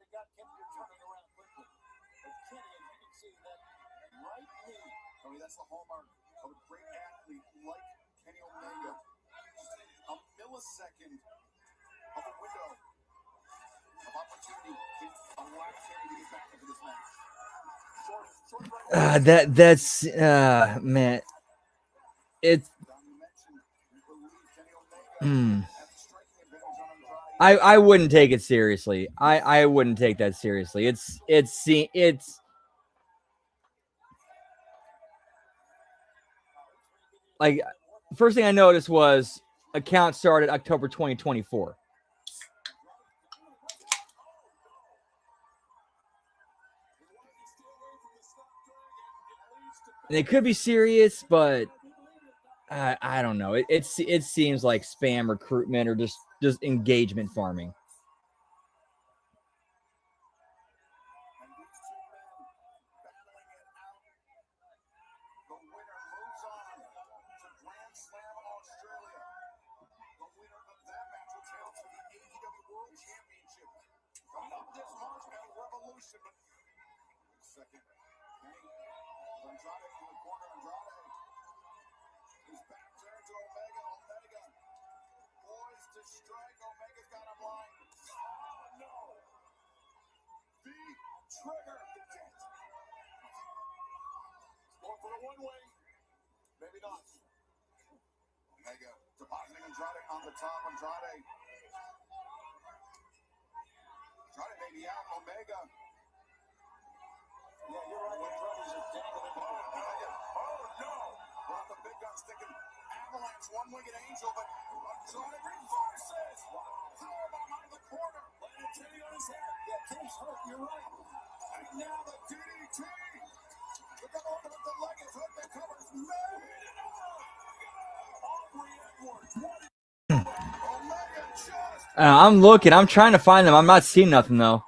it got Kenny to turning around quickly. But Kenny, as you can see, that right knee. I mean, that's the hallmark of a great athlete like Kenny Omega. A millisecond of a window of opportunity can allow Kenny to get back into this match. Short That's man. It's I wouldn't take it seriously. I wouldn't take that seriously. It's like first thing I noticed was account started October 2024. And it could be serious, but I don't know. It seems like spam recruitment or just engagement farming. Second, Andrade in the corner. Andrade is back turned to Omega. Omega poised to strike. Omega's got him lined. Oh no! The trigger. Going for the one way. Maybe not. Omega depositing Andrade on the top. Andrade may be out. Omega. Yeah, you're right. Andrade's just dangling. Oh, no. Well, the big gun's thinking Avalanche, one-winged angel, but Andrade reverses. Powerbomb out of the corner. Landed Kenny on his head. Yeah, Kenny's hurt. You're right. And now the DDT. Look at the leg is hooked. The cover's made. Aubrey Edwards. Omega just. I'm looking. I'm trying to find them. I'm not seeing nothing though.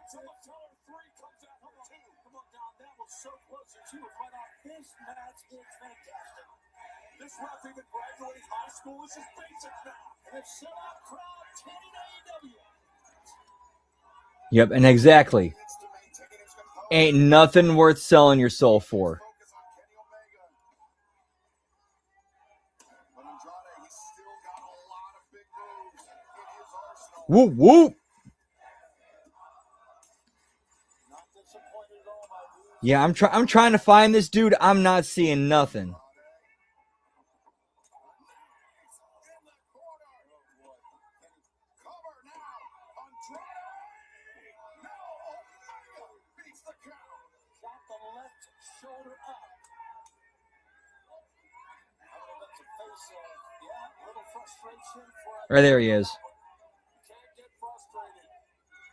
This ref even graduated high school. This is basic now. And it's set up crowd 10 AEW. Yep, and exactly. Ain't nothing worth selling your soul for. Whoop whoop. Yeah, I'm trying to find this dude. I'm not seeing nothing. shoulder up. I believe that's a face of, yeah, a little frustration for a Right there he is. can't get frustrated.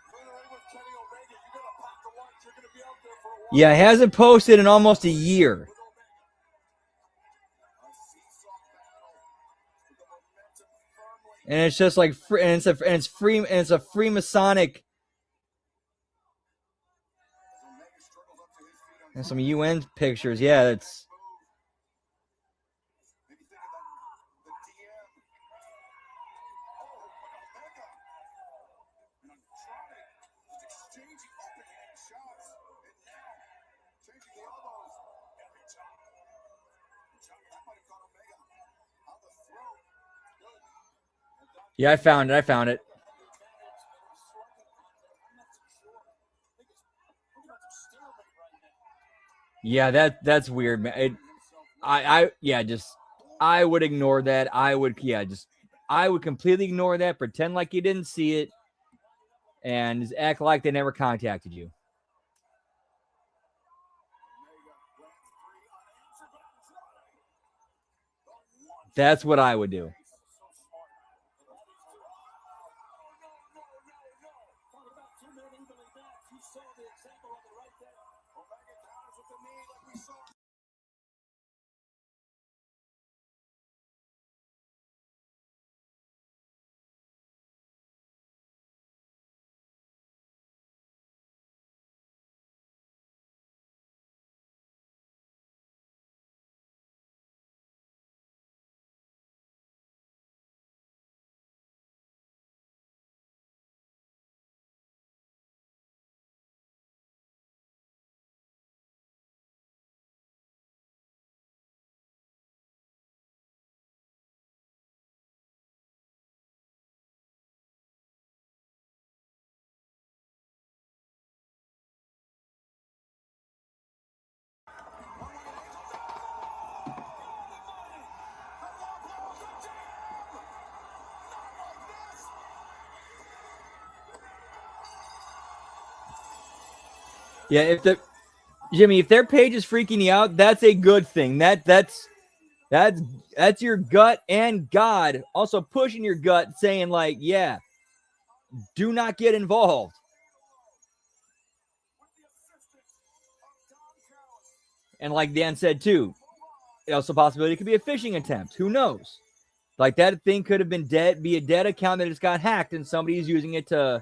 Clearly with Kenny Omega, you gotta pack a lunch. You're gonna be out there for a while. Yeah, he hasn't posted in almost a year. With Omega. A seesaw battle with the momentum firmly. And it's just like it's a Freemasonic Omega struggles up to his feet on and some UN pictures. Yeah, that's maybe think about the DM. Oh, Omega. And I'm trying. He's exchanging open hand shots. And now changing the elbows. Every time. That might have caught Omega on the throat. Good. And Don yeah. I found it. the advantage in a slugging contest. I'm not too sure. I think it's pretty much a stalemate right now. Yeah, that's weird, man. I would ignore that. I would completely ignore that. Pretend like you didn't see it, and just act like they never contacted you. That's what I would do. So smart. And that is too. No. Talk about two men evenly matched. You saw the example of it right there. Omega counters with the knee like we saw. Yeah, if their page is freaking you out, that's a good thing. That's your gut and God also pushing your gut, saying like, yeah, do not get involved. And like Dan said too, also possibility it could be a phishing attempt. Who knows? Like that thing could have been be a dead account that just got hacked, and somebody's using it to,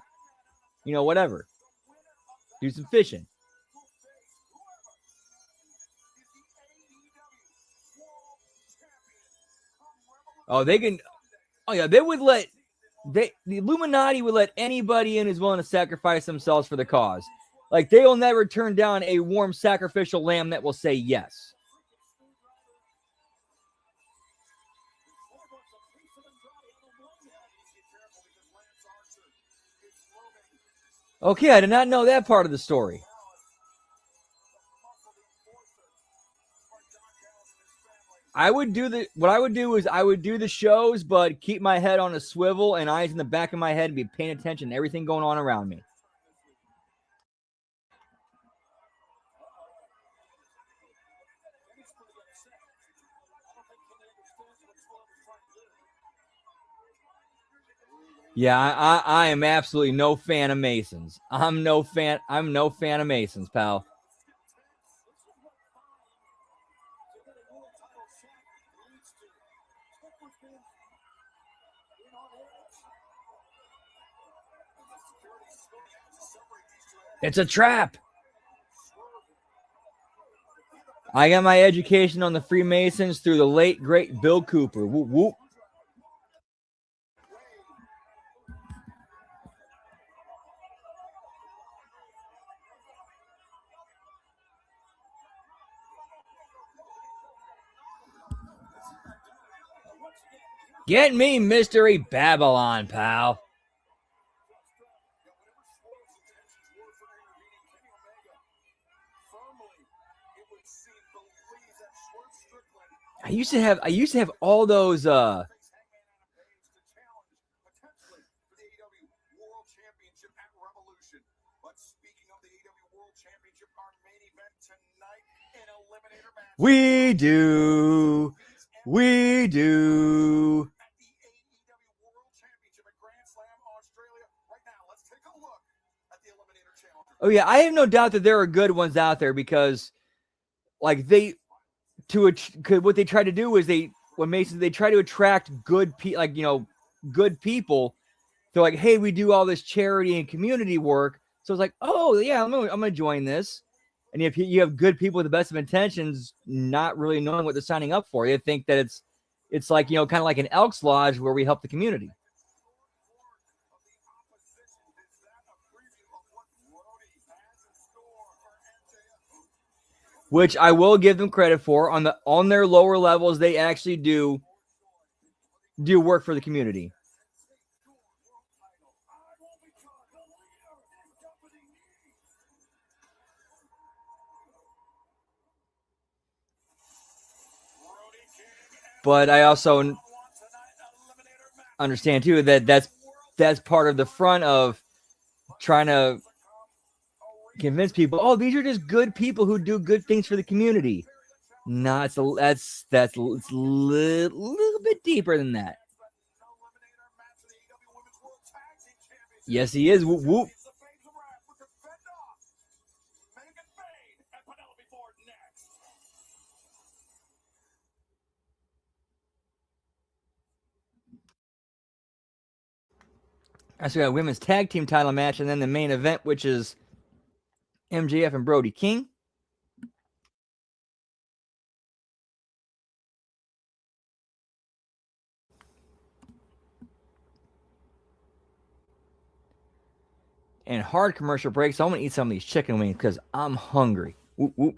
whatever, do some phishing. Oh, they can. Oh yeah, they would let. The Illuminati would let anybody in who's willing to sacrifice themselves for the cause. Like they will never turn down a warm sacrificial lamb that will say yes. Okay, I did not know that part of the story. I would do the shows, but keep my head on a swivel and eyes in the back of my head and be paying attention to everything going on around me. Yeah, I am absolutely no fan of Masons. I'm no fan of Masons, pal. It's a trap. I got my education on the Freemasons through the late, great Bill Cooper. Whoop, whoop. Get me Mystery Babylon, pal. I used to have all those We do. We do. At the AEW World Championship at Grand Slam, Australia. Right now, let's take a look at the Eliminator Challenger. Oh yeah, I have no doubt that there are good ones out there because, like what they try to do is they try to attract good good people. They're like, hey, we do all this charity and community work, so it's like, oh yeah, I'm gonna join this. And if you have good people with the best of intentions, not really knowing what they're signing up for, they think that it's like, kind of like an Elks Lodge where we help the community. Which I will give them credit for. On their lower levels, they actually do work for the community. But I also understand too that that's part of the front of trying to convince people, oh, these are just good people who do good things for the community. No, it's a little bit deeper than that. Yes, he is. Whoop, whoop. So we got a women's tag team title match, and then the main event, which is MJF and Brody King. And hard commercial break, so I'm going to eat some of these chicken wings because I'm hungry. Whoop, whoop.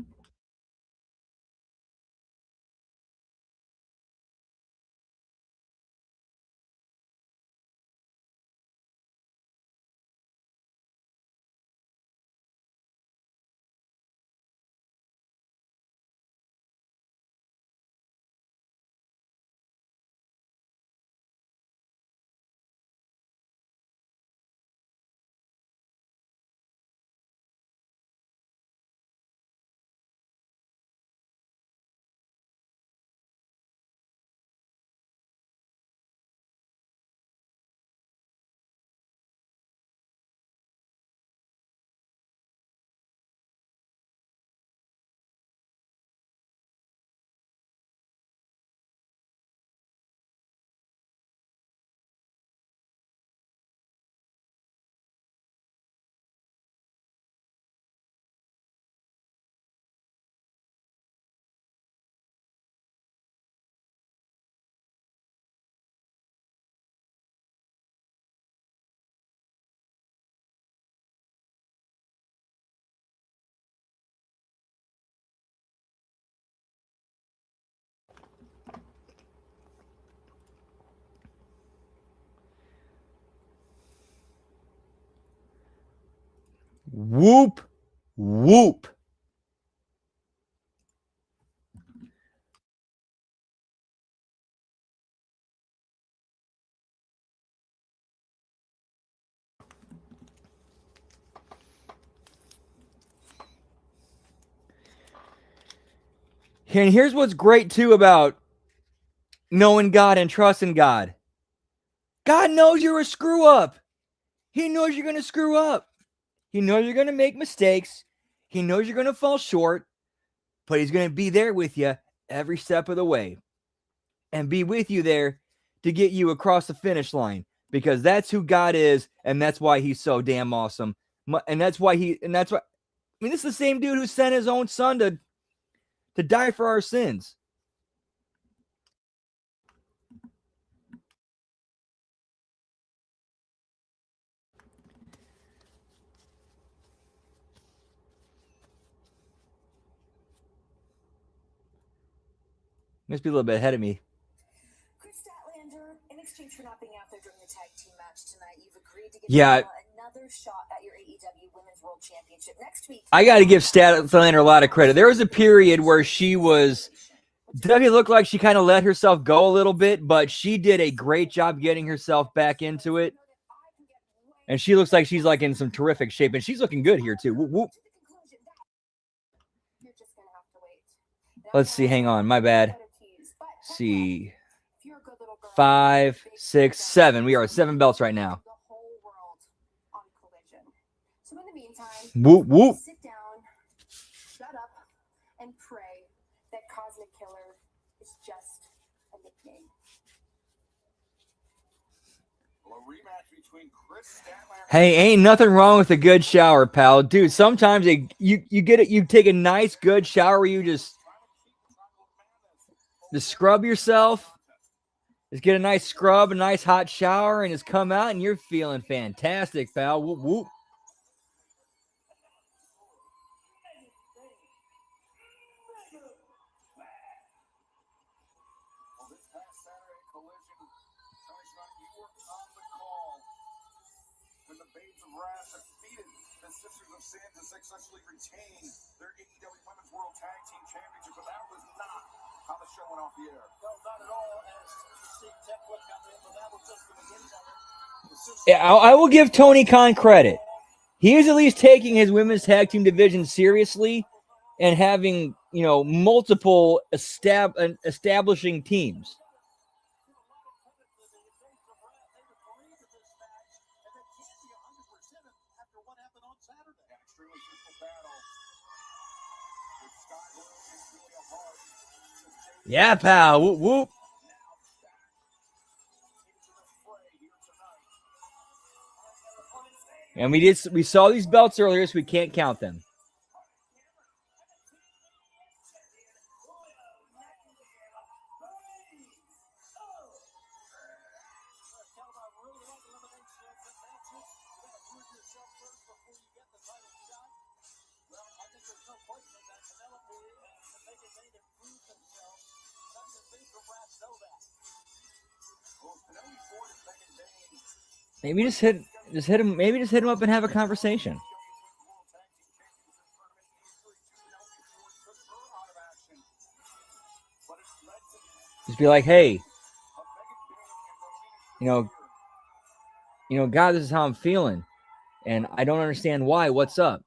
Whoop, whoop. And here's what's great, too, about knowing God and trusting God. God knows you're a screw up. He knows you're going to screw up. He knows you're going to make mistakes. He knows you're going to fall short, but he's going to be there with you every step of the way and be with you there to get you across the finish line, because that's who God is, and that's why he's so damn awesome. And that's why this is the same dude who sent his own son to die for our sins. Must be a little bit ahead of me. Chris Statlander, in exchange for not being out there during the tag team match tonight, you've agreed to give another shot at your AEW Women's World Championship next week. I got to give Statlander a lot of credit. There was a period where she definitely looked like she kind of let herself go a little bit, but she did a great job getting herself back into it. And she looks like she's in some terrific shape, and she's looking good here too. Whoop, whoop. You're just gonna have to wait. Now Let's see. Hang on. My bad. See. 5, 6, 7. We are at 7 belts right now. So in the meantime, Whoop, whoop. sit down, shut up, and pray that Cosmic Killer is just a nickname. Well, a rematch between Chris Statlander. Hey, ain't nothing wrong with a good shower, pal. Dude, sometimes you get it. You take a nice, good shower where you just scrub yourself. Just get a nice scrub, a nice hot shower, and just come out, and you're feeling fantastic, pal. Whoop, whoop. Well, this past Saturday collision, Tony Scott, you were on the call when the Babes of Wrath defeated the Sisters of Sin to successfully retain their AEW Women's World Tag Team Championship, but that was not how the show went off the air. No, not at all. As Steve Techwood come in, but that was just the beginning of it. Yeah, I will give Tony Khan credit. He is at least taking his women's tag team division seriously and having, multiple establishing teams. Yeah, pal. Whoop, whoop. And we saw these belts earlier, so we can't count them. Maybe just hit him. Maybe just hit him up and have a conversation. Just be like, hey, God, this is how I'm feeling, and I don't understand why. What's up?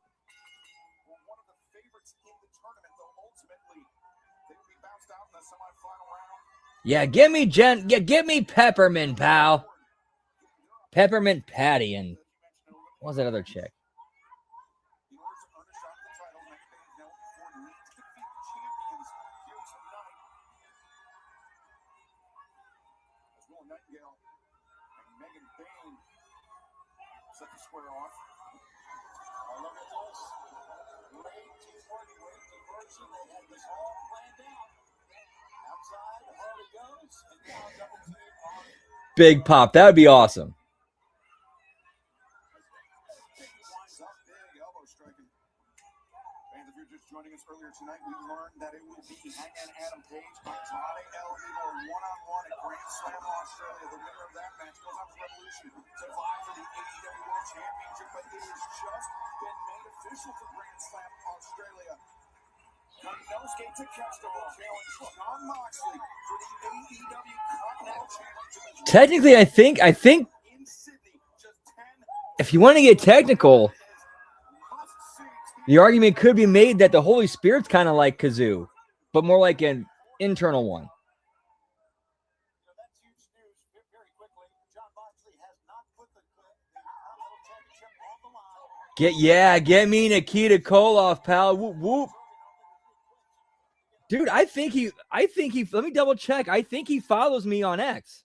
Yeah, give me Peppermint, pal. Peppermint Patty and what was that other chick? Big pop. That would be awesome. And if you're just joining us earlier tonight, we learned that it will be Hangman Adam Page, Andrade El Idol one-on-one at Grand Slam Australia. The winner of that match goes on to Revolution to vie for the AEW World Championship, but it has just been made official for Grand Slam Australia. Konosuke Takeshita will challenge Jon Moxley for the AEW Continental Championship. Technically, I think In Sydney, just 10 if you want to get technical, the argument could be made that the Holy Spirit's kind of like Kazoo, but more like an internal one. That's huge news. Very quickly, Jon Moxley has not put the Continental Championship on the line. Get me Nikita Koloff, pal. Whoop, whoop. Dude, I think he, let me double check. I think he follows me on X.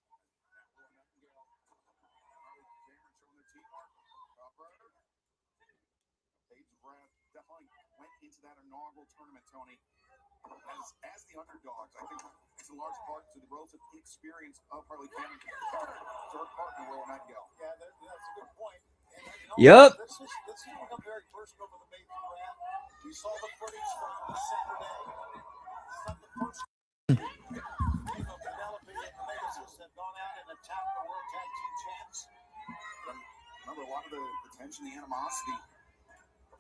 As the underdogs, I think it's in large part to the relative experience of Harley Quinn and her partner, Will Nightingale. Yeah, that's a good point. And, Yep. This has become very personal for the Babes of Wrath. We saw the footage from Saturday. It's not the first time Penelope and Pegasus have gone out and attacked the World Tag Team Champs. Remember, a lot of the tension, the animosity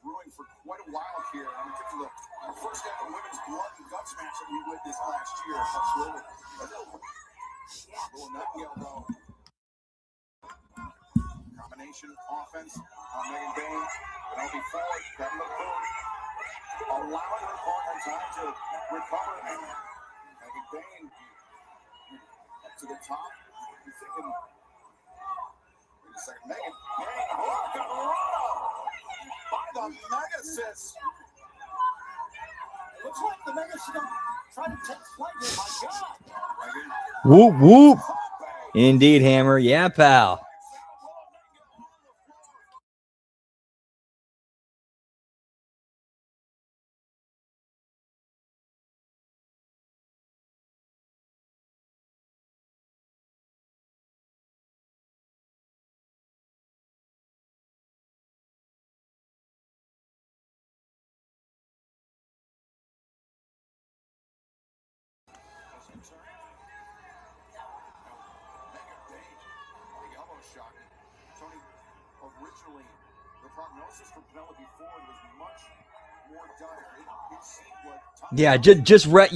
brewing for quite a while here. I mean, take a look. The first ever women's blood and guts match that we witnessed last year. Absolutely. Will Nightingale, though. Combination offense on Megan Bain. Penelope Ford, got in the boot. allowing her partner time to recover. And Megan Bain up to the top. You're thinking, wait a second, Megan Bain, Hurricanrana by the Megasis. Looks like the Mega's trying to take flight here. My God. Whoop, whoop. Indeed, Hammer. Yeah, pal. Shot. Tony, originally, the prognosis for Penelope Ford was much more dire. It seemed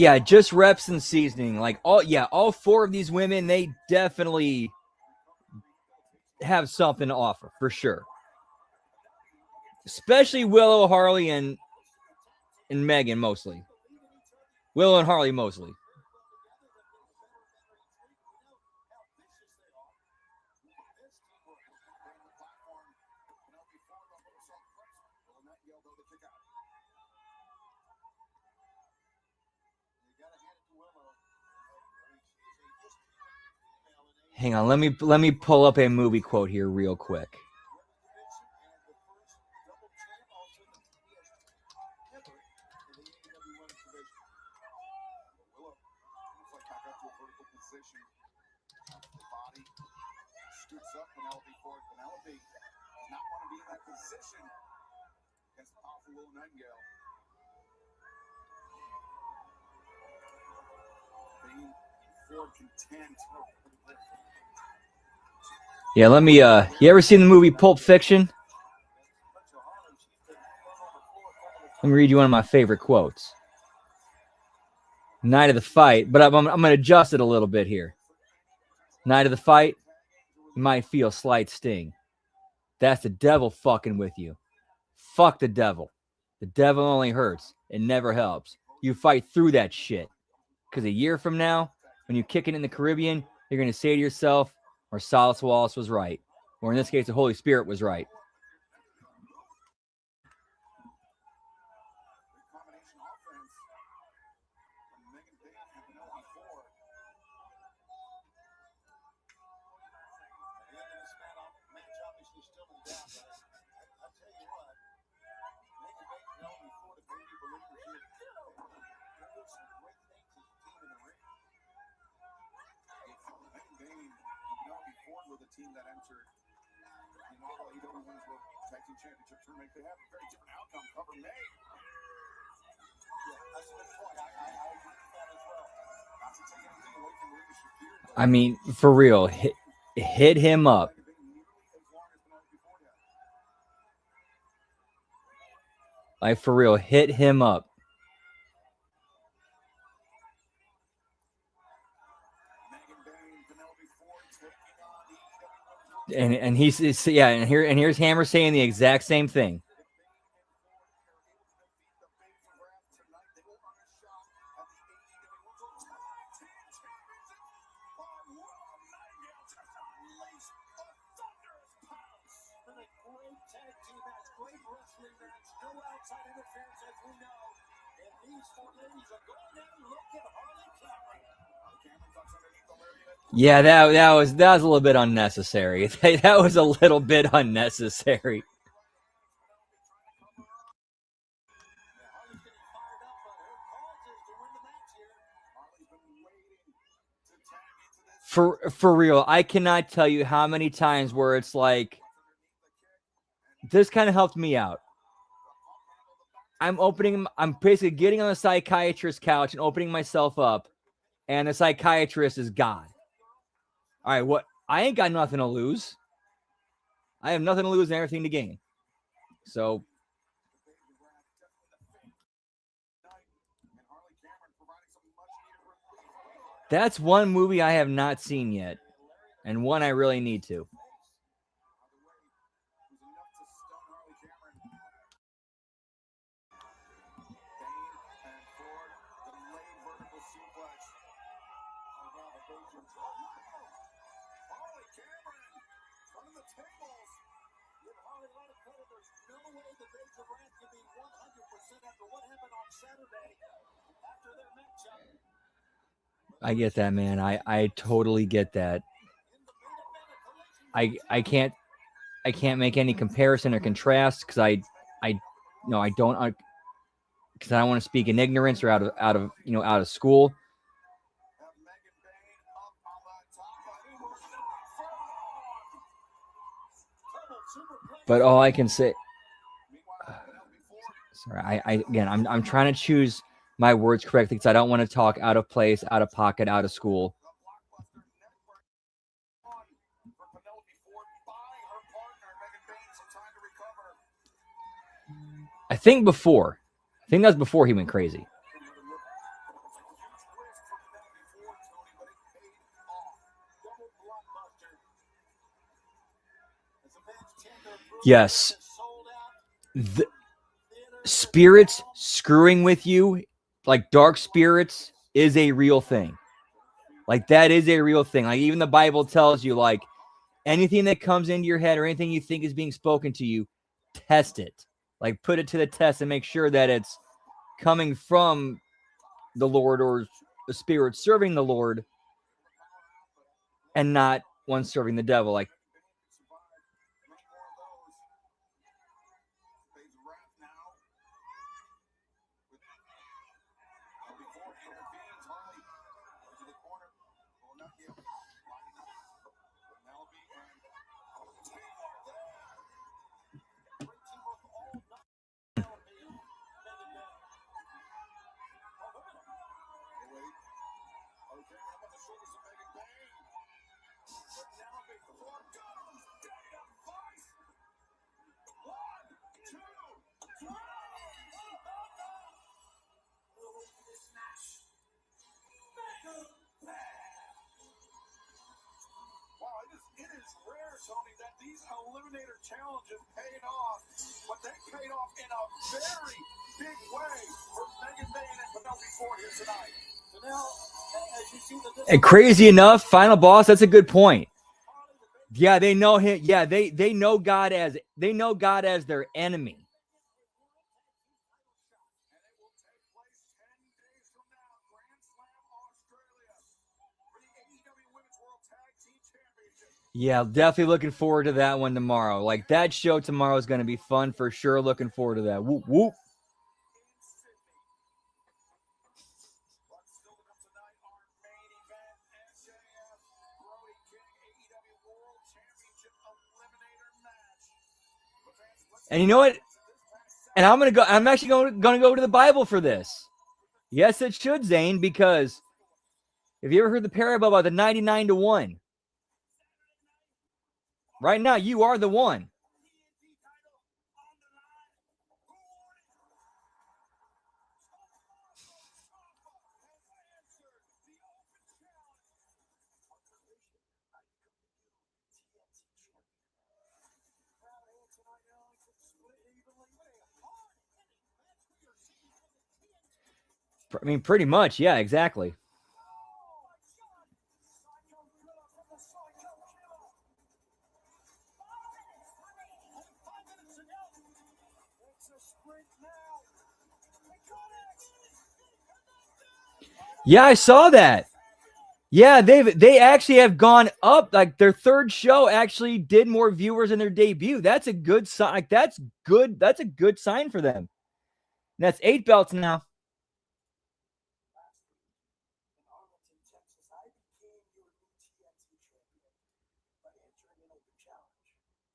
like just reps and seasoning. Like all four of these women, they definitely have something to offer for sure. Especially Willow, Harley, and Megan mostly. Willow and Harley mostly. Hang on, let me pull up a movie quote here real quick. Scoots up Penelope Ford. Penelope does not want to be in that position against the powerful Willow Nightingale. Being Ford content. Yeah, let me you ever seen the movie Pulp Fiction? Let me read you one of my favorite quotes. Night of the fight, but I'm going to adjust it a little bit here. Night of the fight, you might feel a slight sting. That's the devil fucking with you. Fuck the devil. The devil only hurts. It never helps. You fight through that shit. Because a year from now, when you're kicking in the Caribbean, you're going to say to yourself, Marsalis Wallace was right. Or in this case, the Holy Spirit was right. Combination offense from Megan Bain and Penelope Ford. The end of this match obviously still in doubt, but I tell you what, Megan Bain, Penelope Ford, a baby believer here. They're doing some great things as a team in the ring. Megan Bain and Penelope Ford were the team that entered the inaugural AEW Women's World Tag Team Championship tournament. They have a very different outcome. Cover May. Yeah, that's a good point. I agree with that as well. Not to take anything away from leadership here, but I mean, for real, hit him up. Megan Bain nearly as long as Penelope Ford had. Like, for real, hit him up. Megan Bain, Penelope Ford taking on the AEW Women's World And here's Hammer saying the exact same thing. Yeah, that was a little bit unnecessary. That was a little bit unnecessary. For real, I cannot tell you how many times where it's like, this kind of helped me out. I'm basically getting on the psychiatrist's couch and opening myself up, and the psychiatrist is God. All right, what? I ain't got nothing to lose. I have nothing to lose and everything to gain. So that's one movie I have not seen yet, and one I really need to. no way the Days of Wrath can be 100% after what happened on Saturday after their matchup. I get that, man. I totally get that. I can't make any comparison or contrast because I don't, because I don't want to speak in ignorance or out of school. But all I can say, sorry, I'm trying to choose my words correctly because I don't want to talk out of place, out of pocket, out of school. I think that was before he went crazy. Yes. The spirits screwing with you, like dark spirits, is a real thing. Like, that is a real thing. Like, even the Bible tells you, like, anything that comes into your head or anything you think is being spoken to you, test it. Like, put it to the test and make sure that it's coming from the Lord or the spirit serving the Lord and not one serving the devil. Like, It is rare, Tony, that these Eliminator challenges paid off, but they paid off in a very big way for Megan Bayne and Penelope Ford here tonight. So now, as you see the and crazy enough, final boss, that's a good point. Yeah, they know him. Yeah, they know God as their enemy. Yeah, definitely looking forward to that one tomorrow. Like, that show tomorrow is going to be fun for sure. Looking forward to that. Whoop, whoop. And you know what? And I'm actually going to go to the Bible for this. Yes, it should, Zane, because have you ever heard the parable about the 99 to 1? Right now, you are the one. I mean, pretty much. Yeah, exactly. Yeah, I saw that. Yeah, they actually have gone up. Like, their third show actually did more viewers than their debut. That's a good sign. Like, that's good. That's a good sign for them. And that's 8 belts now.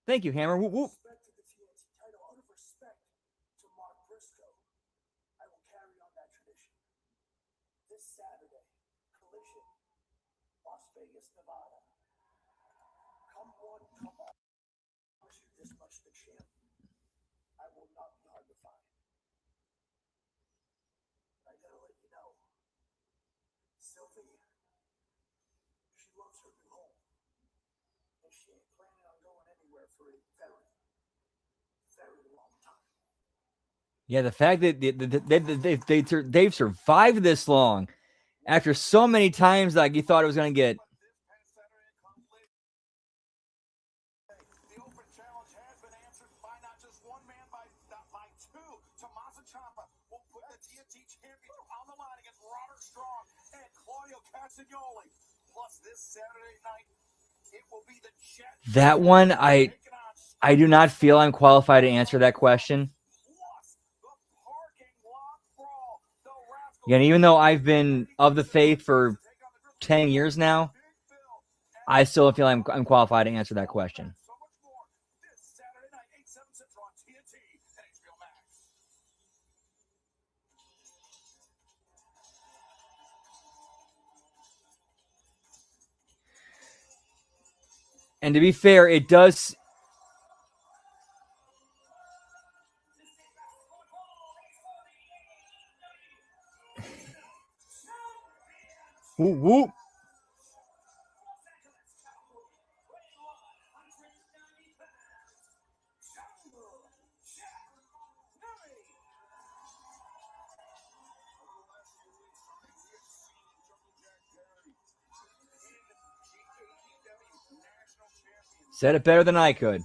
Thank you, Hammer. Whoop, whoop. Yeah, the fact that they've survived this long after so many times, like, you thought it was going to get. Ciampa will put the TNT Championship on the line against Roderick Strong and Claudio Castagnoli. Plus, this Saturday night, it will be the Jet. That one, I do not feel I'm qualified to answer that question. Again, even though I've been of the faith for 10 years now, I still feel I'm qualified to answer that question. And to be fair, it does. Whoop, whoop. Said it better than I could.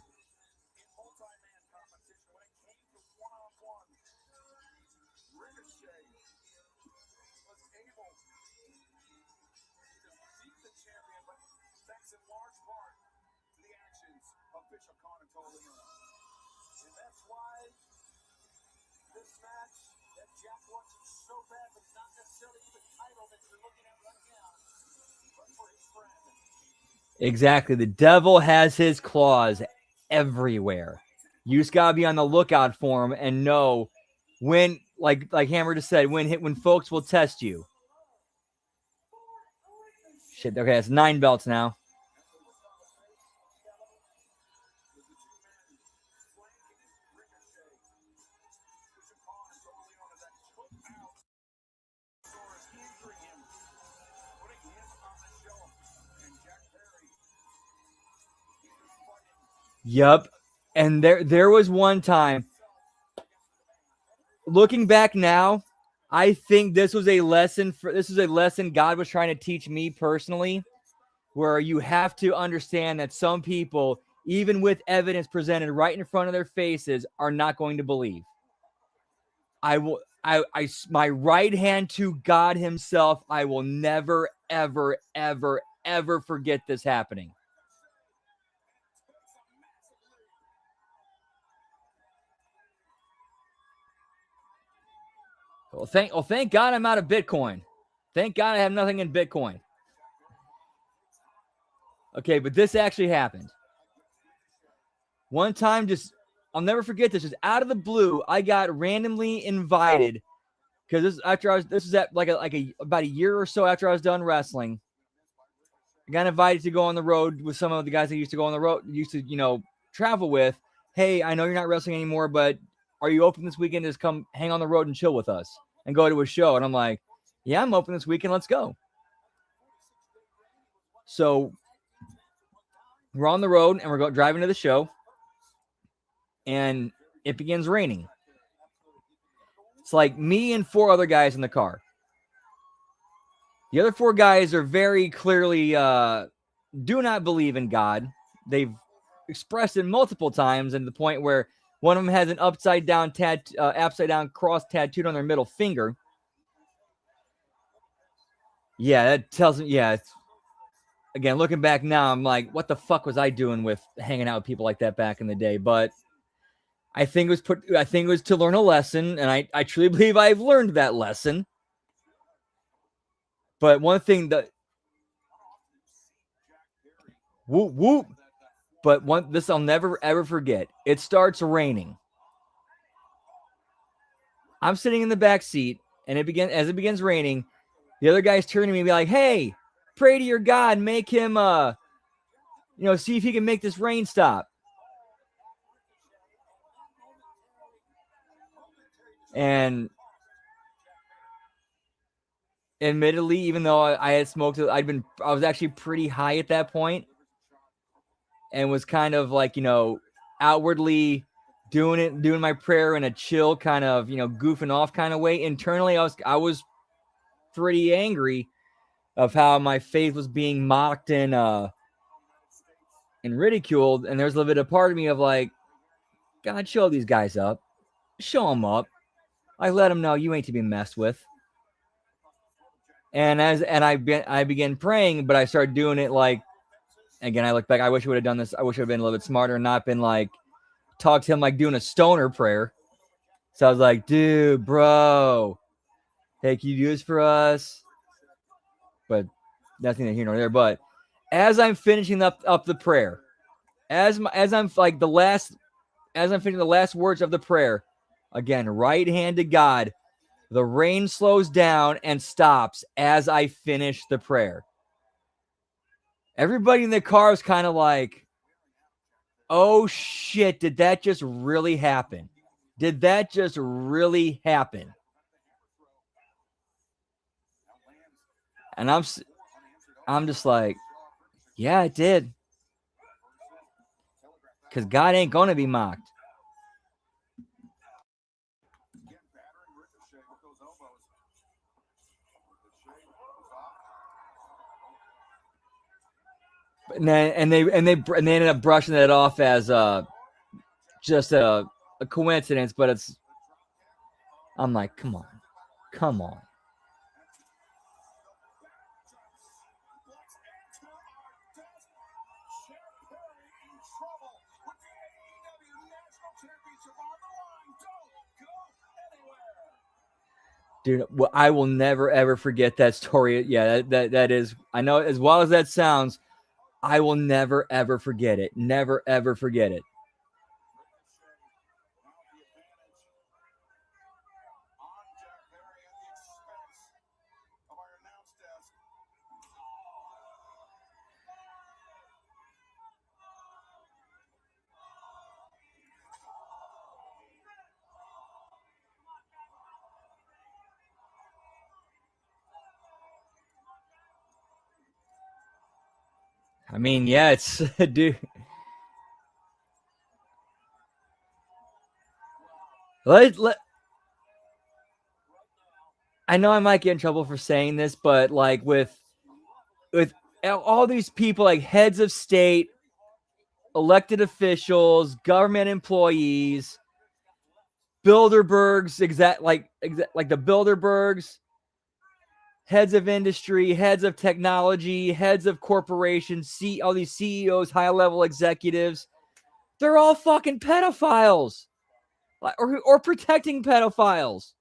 Exactly. The devil has his claws everywhere. You just gotta be on the lookout for him and know when, like Hammer just said, when folks will test you. Shit. Okay, it's 9 belts now. Yep. And there was one time, looking back now, I think this was a lesson God was trying to teach me personally, where you have to understand that some people, even with evidence presented right in front of their faces, are not going to believe. My right hand to God himself, I will never, ever, ever, ever forget this happening. Well, thank God I'm out of Bitcoin. Thank God I have nothing in Bitcoin. Okay, but this actually happened. One time, I'll never forget this. Just out of the blue, I got randomly invited because this was at about a year or so after I was done wrestling. I got invited to go on the road with some of the guys I used to travel with. Hey, I know you're not wrestling anymore, but are you open this weekend to just come hang on the road and chill with us and go to a show? And I'm like, yeah, I'm open this weekend. Let's go. So we're on the road and we're driving to the show, and it begins raining. It's like me and 4 other guys in the car. The other 4 guys are very clearly do not believe in God. They've expressed it multiple times, and the point where one of them has an upside down cross tattooed on their middle finger. Yeah, that tells me. Yeah, again, looking back now, I'm like, what the fuck was I doing with hanging out with people like that back in the day? But I think it was to learn a lesson, and I truly believe I've learned that lesson. But one thing that whoop whoop, but this I'll never ever forget. It starts raining. I'm sitting in the back seat, and as it begins raining, the other guy's turning to me and be like, "Hey, pray to your God, make him see if he can make this rain stop." And admittedly, even though I had smoked, I was actually pretty high at that point, and was kind of like, outwardly doing my prayer in a chill kind of, goofing off kind of way. Internally, I was pretty angry of how my faith was being mocked and ridiculed. And there's a little bit of part of me of like, God, show these guys up, show them up. I let him know you ain't to be messed with. And I began praying, but I started doing it like, again, I look back, I wish I would have done this. I wish I would have been a little bit smarter and not been like, talk to him like doing a stoner prayer. So I was like, dude, bro, hey, can you do this for us? But that's neither here nor there. But as I'm finishing up the prayer, as I'm finishing the last words of the prayer, again, right hand to God, the rain slows down and stops as I finish the prayer. Everybody in the car was kind of like, oh shit, did that just really happen? Did that just really happen? And I'm just like, yeah, it did. Because God ain't going to be mocked. And they ended up brushing that off as just a coincidence, but I'm like, come on. Dude, well, I will never ever forget that story. Yeah, that is. I know, as well as that sounds, I will never ever forget it. Never ever forget it. I mean, yeah, it's dude. I know I might get in trouble for saying this, but like with all these people, like heads of state, elected officials, government employees, Bilderbergs, like the Bilderbergs, heads of industry, heads of technology, heads of corporations, all these CEOs, high-level executives, they're all fucking pedophiles, or protecting pedophiles.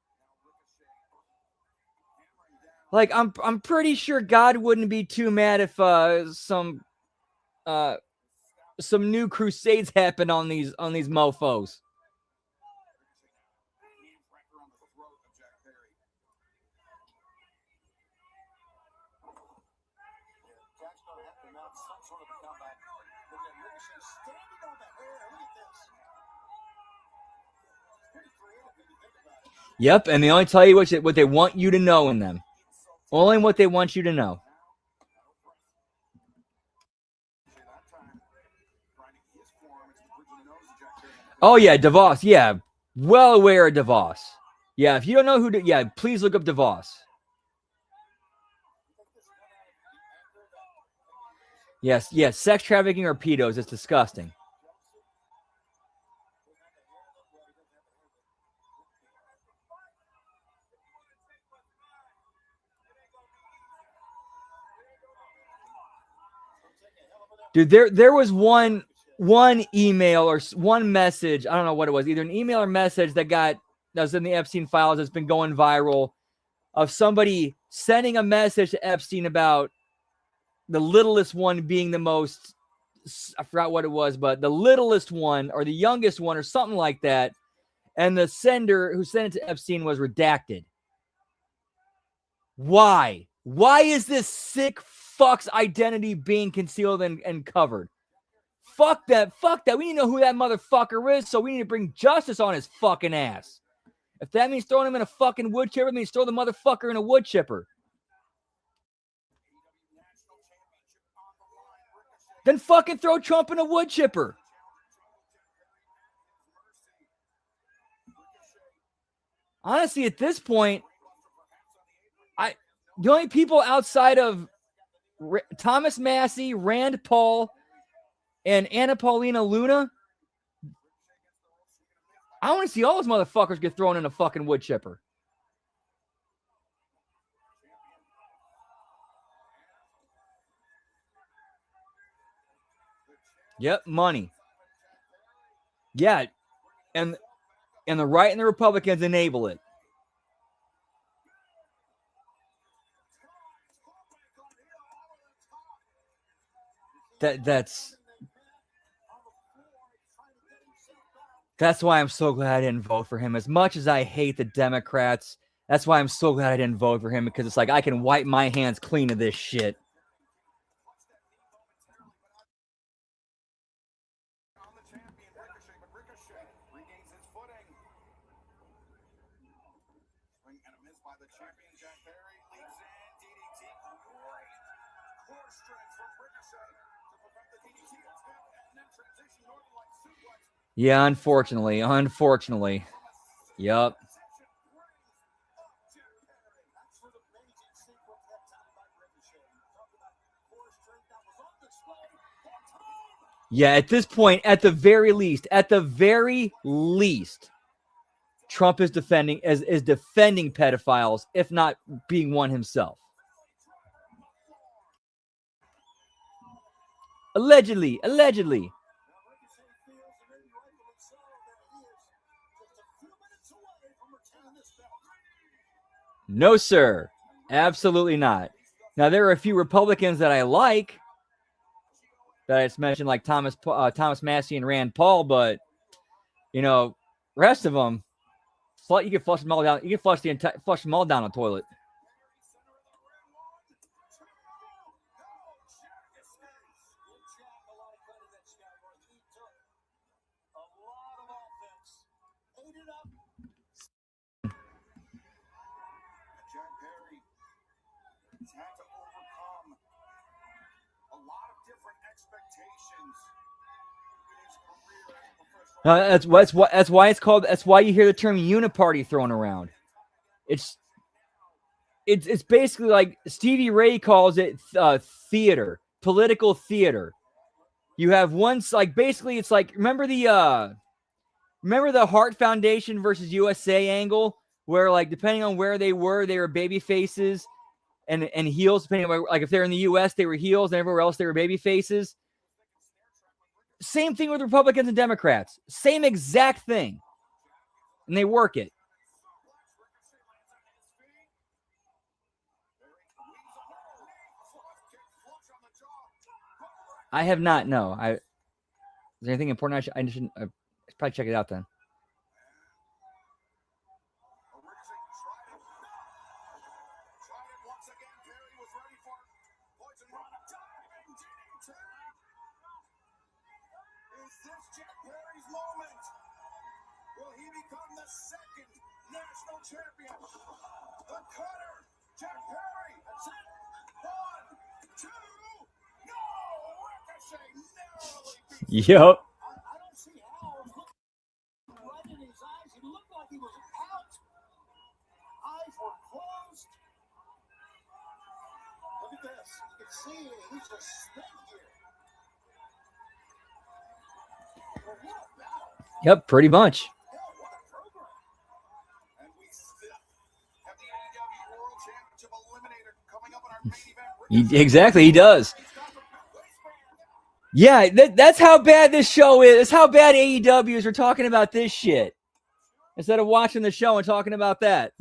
Like I'm pretty sure God wouldn't be too mad if some new crusades happen on these mofos. Yep, and they only tell you what they want you to know in them. Only what they want you to know. Oh yeah, DeVos. Yeah, well aware of DeVos. Yeah, if you don't know who, please look up DeVos. Yes, sex trafficking or pedos. It's disgusting. Dude, there was one email or one message. I don't know what it was. Either an email or message that was in the Epstein files that's been going viral, of somebody sending a message to Epstein about the littlest one being the most, I forgot what it was, but the littlest one or the youngest one or something like that. And the sender who sent it to Epstein was redacted. Why? Why is this sick fuck's identity being concealed and covered? Fuck that. We need to know who that motherfucker is, so we need to bring justice on his fucking ass. If that means throwing him in a fucking wood chipper, it means throw the motherfucker in a wood chipper. Then fucking throw Trump in a wood chipper. Honestly, at this point, the only people outside of Thomas Massey, Rand Paul, and Anna Paulina Luna, I want to see all those motherfuckers get thrown in a fucking wood chipper. Yep, money. Yeah, and the right and the Republicans enable it. That's why I'm so glad I didn't vote for him. As much as I hate the Democrats, that's why I'm so glad I didn't vote for him, because it's like I can wipe my hands clean of this shit. Yeah, unfortunately. Yup. Yeah, at this point, at the very least, Trump is defending pedophiles, if not being one himself. Allegedly. No, sir. Absolutely not. Now, there are a few Republicans that I like that I just mentioned, like Thomas Massey and Rand Paul, but, rest of them, you can flush them all down. You can flush them all down the toilet. That's why it's called. That's why you hear the term uniparty thrown around. It's basically like Stevie Ray calls it theater, political theater. You have once basically it's like remember the Hart Foundation versus USA angle where depending on where they were baby faces and heels, depending on if they're in the US they were heels and everywhere else they were baby faces. Same thing with Republicans and Democrats. Same exact thing. And they work it. I have not, no. Is there anything important I should probably check it out then. Champion, the cutter, Jack Perry. That's it. 1, 2, no, Ricochet narrowly beats. Yep. I don't see how. Right in his eyes, he looked like he was out. Eyes were closed. Look at this. You can see he's just spent here. Well, what a battle. Yep, pretty much. Exactly, he does. Yeah, that's how bad this show is. That's how bad AEW is. We're talking about this shit instead of watching the show and talking about that.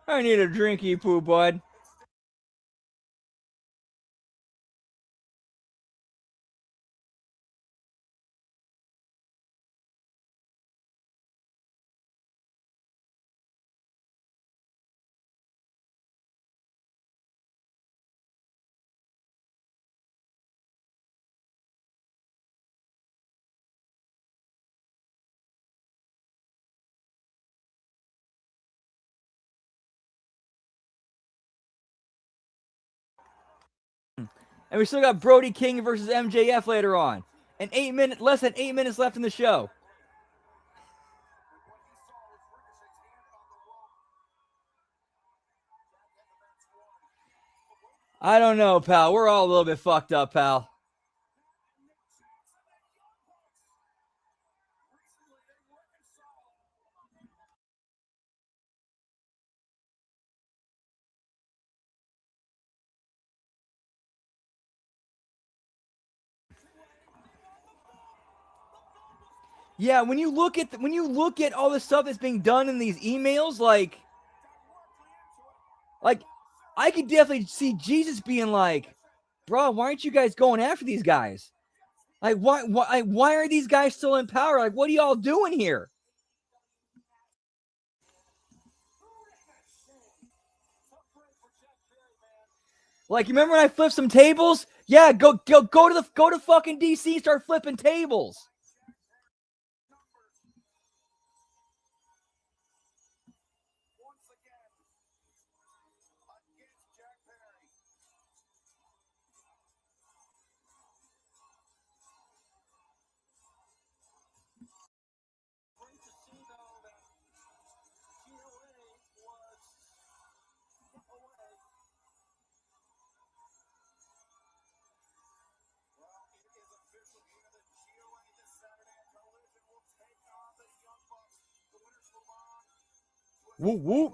I need a drinky poo, bud. And we still got Brody King versus MJF later on. less than 8 minutes left in the show. I don't know, pal. We're all a little bit fucked up, pal. Yeah, when you look at all the stuff that's being done in these emails, like I could definitely see Jesus being like, bro, why aren't you guys going after these guys? Like, why are these guys still in power? Like, what are y'all doing here? Like, you remember when I flipped some tables? Yeah, go to fucking DC, start flipping tables. Whoop whoop.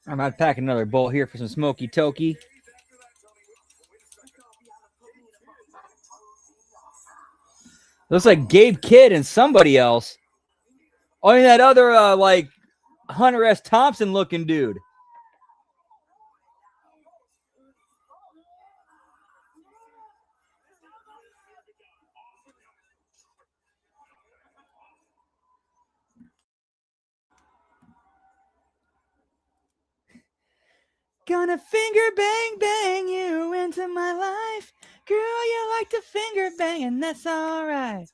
I'm about to pack another bowl here for some smoky toki. Looks like Gabe Kidd and somebody else. Oh, and that other like Hunter S. Thompson looking dude. Gonna finger bang bang you into my life. Girl, you like to finger bang and that's alright.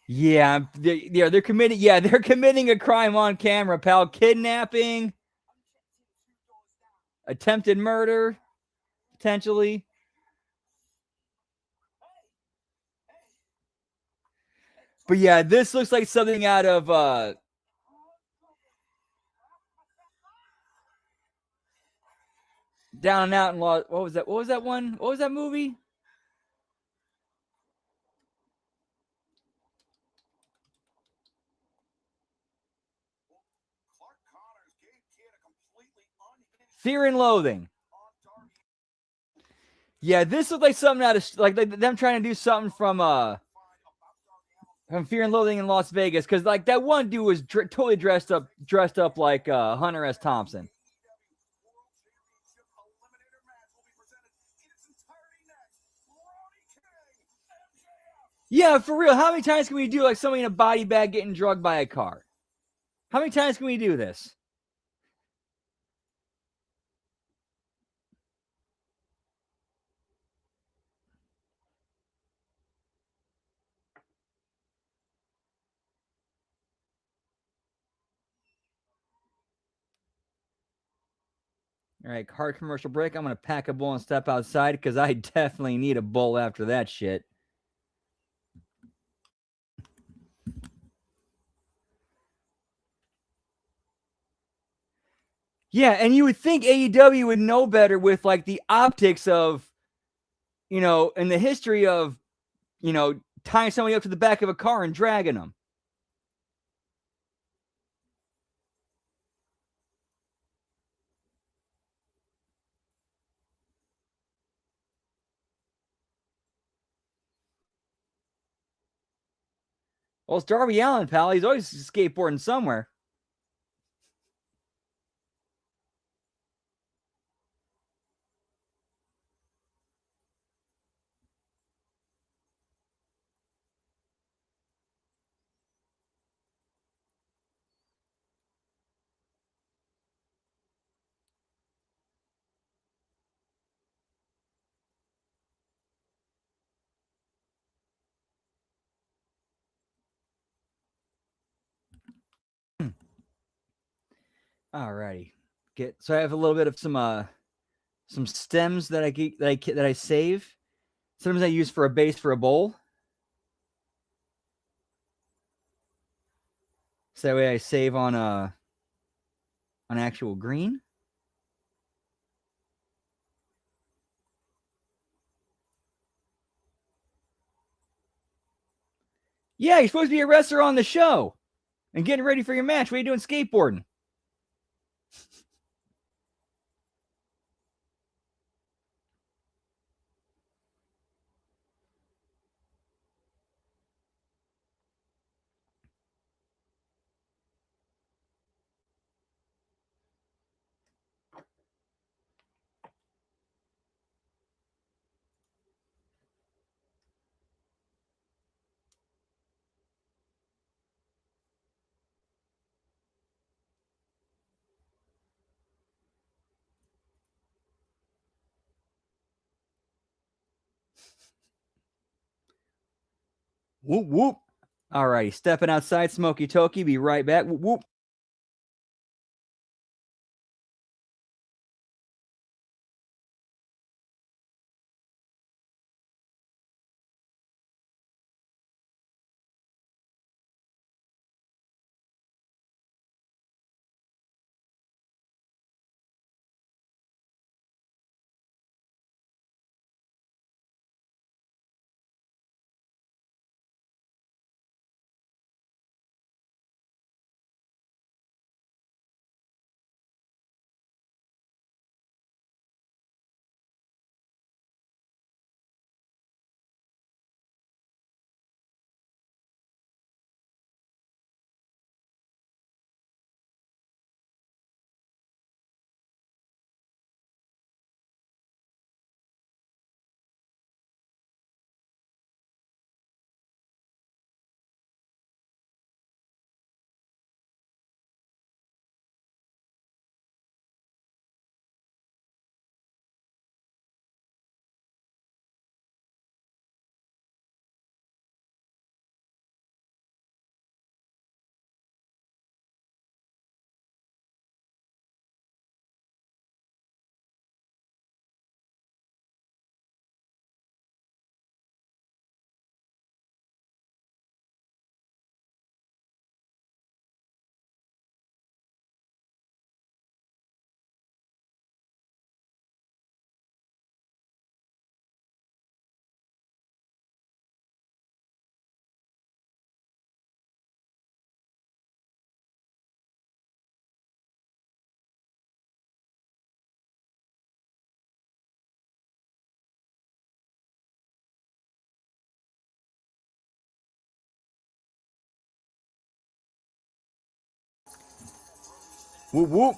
Yeah, they're committing. Yeah, they're committing a crime on camera, pal. Kidnapping, attempted murder, potentially. But yeah, this looks like something out of Down and Out in Law. What was that? What was that one? What was that movie? Fear and Loathing. Yeah, this looks like something out of like them trying to do something from Fear and Loathing in Las Vegas, because like that one dude was totally dressed up like Hunter S. Thompson. Yeah, for real. How many times can we do like somebody in a body bag getting drugged by a car? How many times can we do this? All right, hard commercial break. I'm going to pack a bowl and step outside because I definitely need a bowl after that shit. Yeah, and you would think AEW would know better with like the optics of, in the history of, tying somebody up to the back of a car and dragging them. Well, it's Darby Allin, pal. He's always skateboarding somewhere. Alrighty. So I have a little bit of some stems that I save. Sometimes I use for a base for a bowl. So that way I save on actual green. Yeah, you're supposed to be a wrestler on the show and getting ready for your match. What are you doing skateboarding? Whoop, whoop. All righty. Stepping outside, Smoky Toki. Be right back. Whoop, whoop. Whoop, whoop.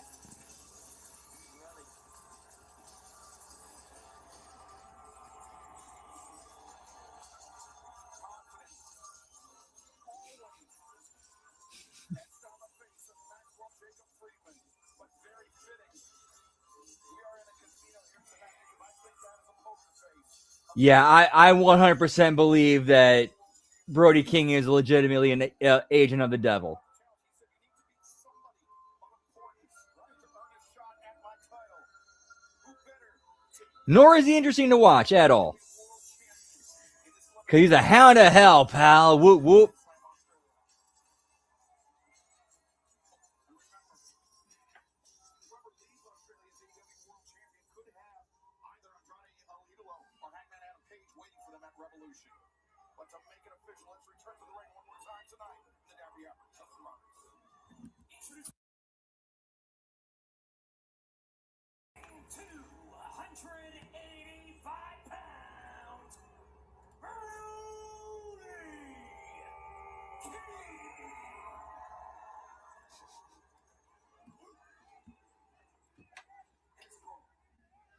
Yeah, I 100% believe that Brody King is legitimately an agent of the devil. Nor is he interesting to watch at all. Because he's a hound of hell, pal. Whoop, whoop. But to make it official, let's return to the ring one more time tonight. The Derby Hour. 285 pounds, Brody King.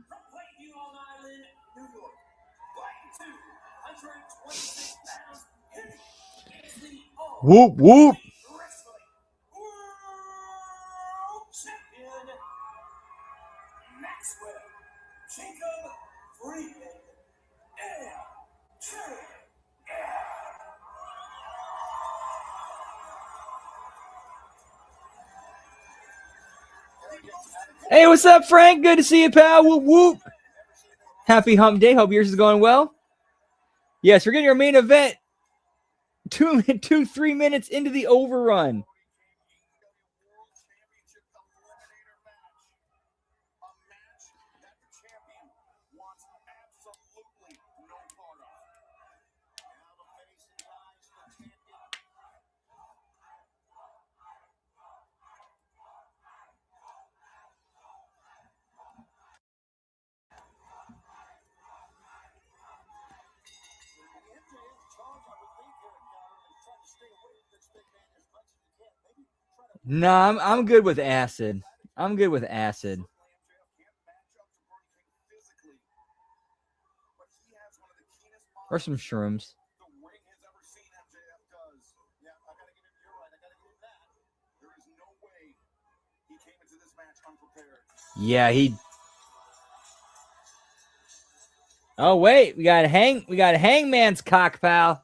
From Lakeview, Long Island, New York, weighing 226 pounds, he is the Whoop, whoop. Wrestling World Champion, Maxwell Jacob Friedman. Hey, what's up, Frank? Good to see you, pal. Whoop, whoop. Happy Hump Day. Hope yours is going well. Yes, we're getting our main event 3 minutes into the overrun. Nah, I'm good with acid. I'm good with acid. Or some shrooms. Yeah, he. Oh wait, we got Hangman's cock, pal.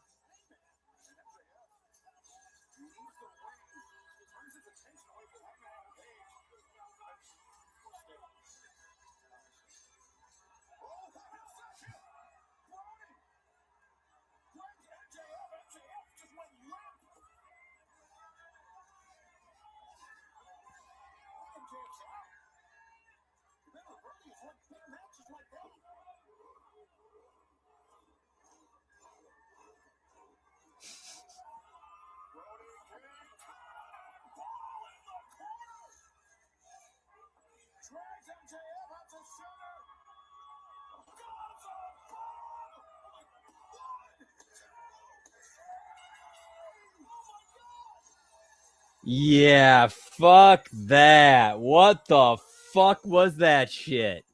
Yeah, fuck that. What the fuck was that shit?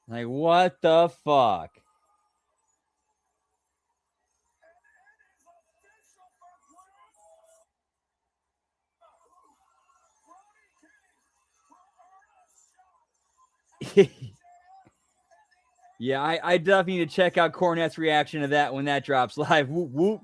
Like, what the fuck? Yeah, I definitely need to check out Cornette's reaction to that when that drops live. Whoop, whoop.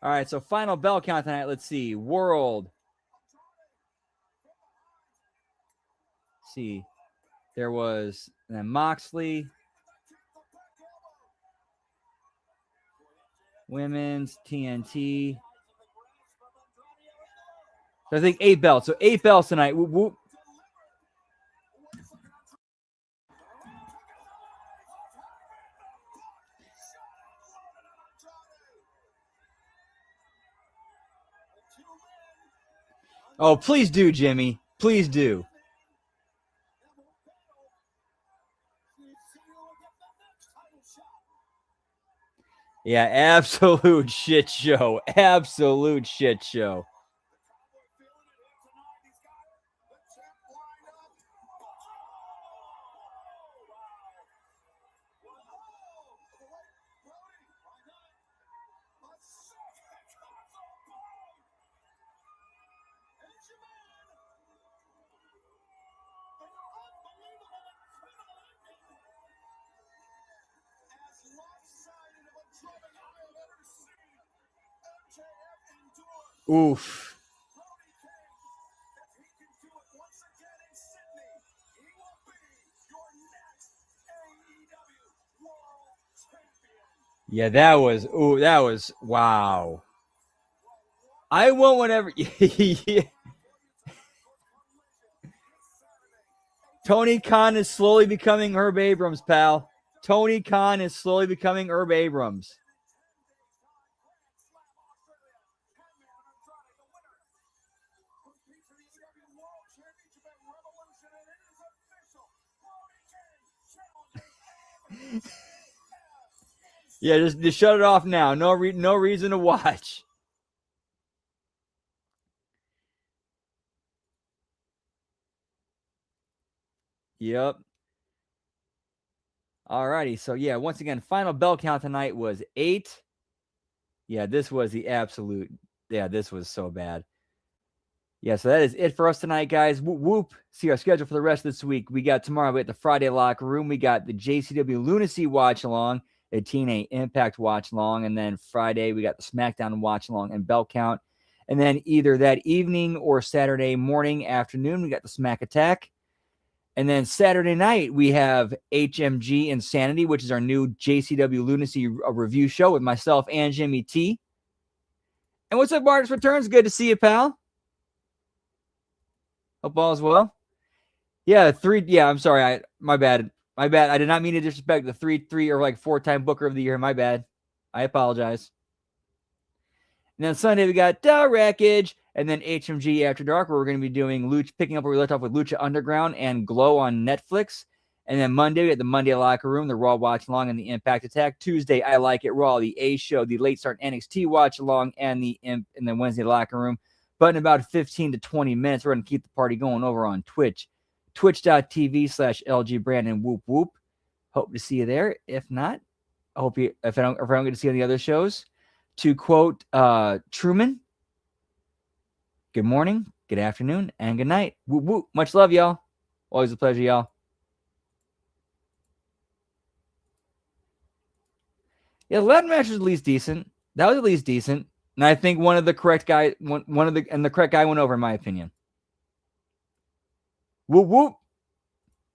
All right, so final bell count tonight. Let's see. World. Let's see. There was then Moxley. Women's TNT. So I think 8 belts. So 8 belts tonight. Whoop, whoop. Oh, please do, Jimmy. Please do. Yeah, absolute shit show. Absolute shit show. Oof. Yeah, that was wow. I won't whenever. Yeah. Tony Khan is slowly becoming Herb Abrams, pal. Tony Khan is slowly becoming Herb Abrams. Yeah, just shut it off now. No reason to watch. Yep. Alrighty, so yeah, once again, final bell count tonight was 8. Yeah, this was the absolute. Yeah, this was so bad. Yeah, so that is it for us tonight, guys. Whoop, whoop. See our schedule for the rest of this week. We got tomorrow, we got the Friday Locker Room. We got the JCW Lunacy Watch Along, a TNA Impact Watch Along. And then Friday, we got the SmackDown Watch Along and Bell Count. And then either that evening or Saturday morning, afternoon, we got the Smack Attack. And then Saturday night, we have HMG Insanity, which is our new JCW Lunacy review show with myself and Jimmy T. And what's up, Marcus Returns? Good to see you, pal. Hope all is well. Yeah, I'm sorry. My bad. I did not mean to disrespect the 3 or like 4-time Booker of the Year. My bad. I apologize. And then Sunday, we got The Wreckage. And then HMG After Dark, where we're going to be doing picking up where we left off with Lucha Underground and Glow on Netflix. And then Monday, we got the Monday Locker Room, the Raw Watch Along, and the Impact Attack. Tuesday, I Like It Raw, the A Show, the Late Start NXT Watch Along, and the Wednesday Locker Room. But in about 15 to 20 minutes, we're going to keep the party going over on Twitch. Twitch.tv/LG Brandon Whoop Whoop. Hope to see you there. If not, I hope you, if I don't get to see you on the other shows. To quote Truman, good morning, good afternoon, and good night. Whoop whoop. Much love, y'all. Always a pleasure, y'all. Yeah, the Latin match was at least decent. That was at least decent. And I think the correct guy went over, in my opinion. Whoop whoop.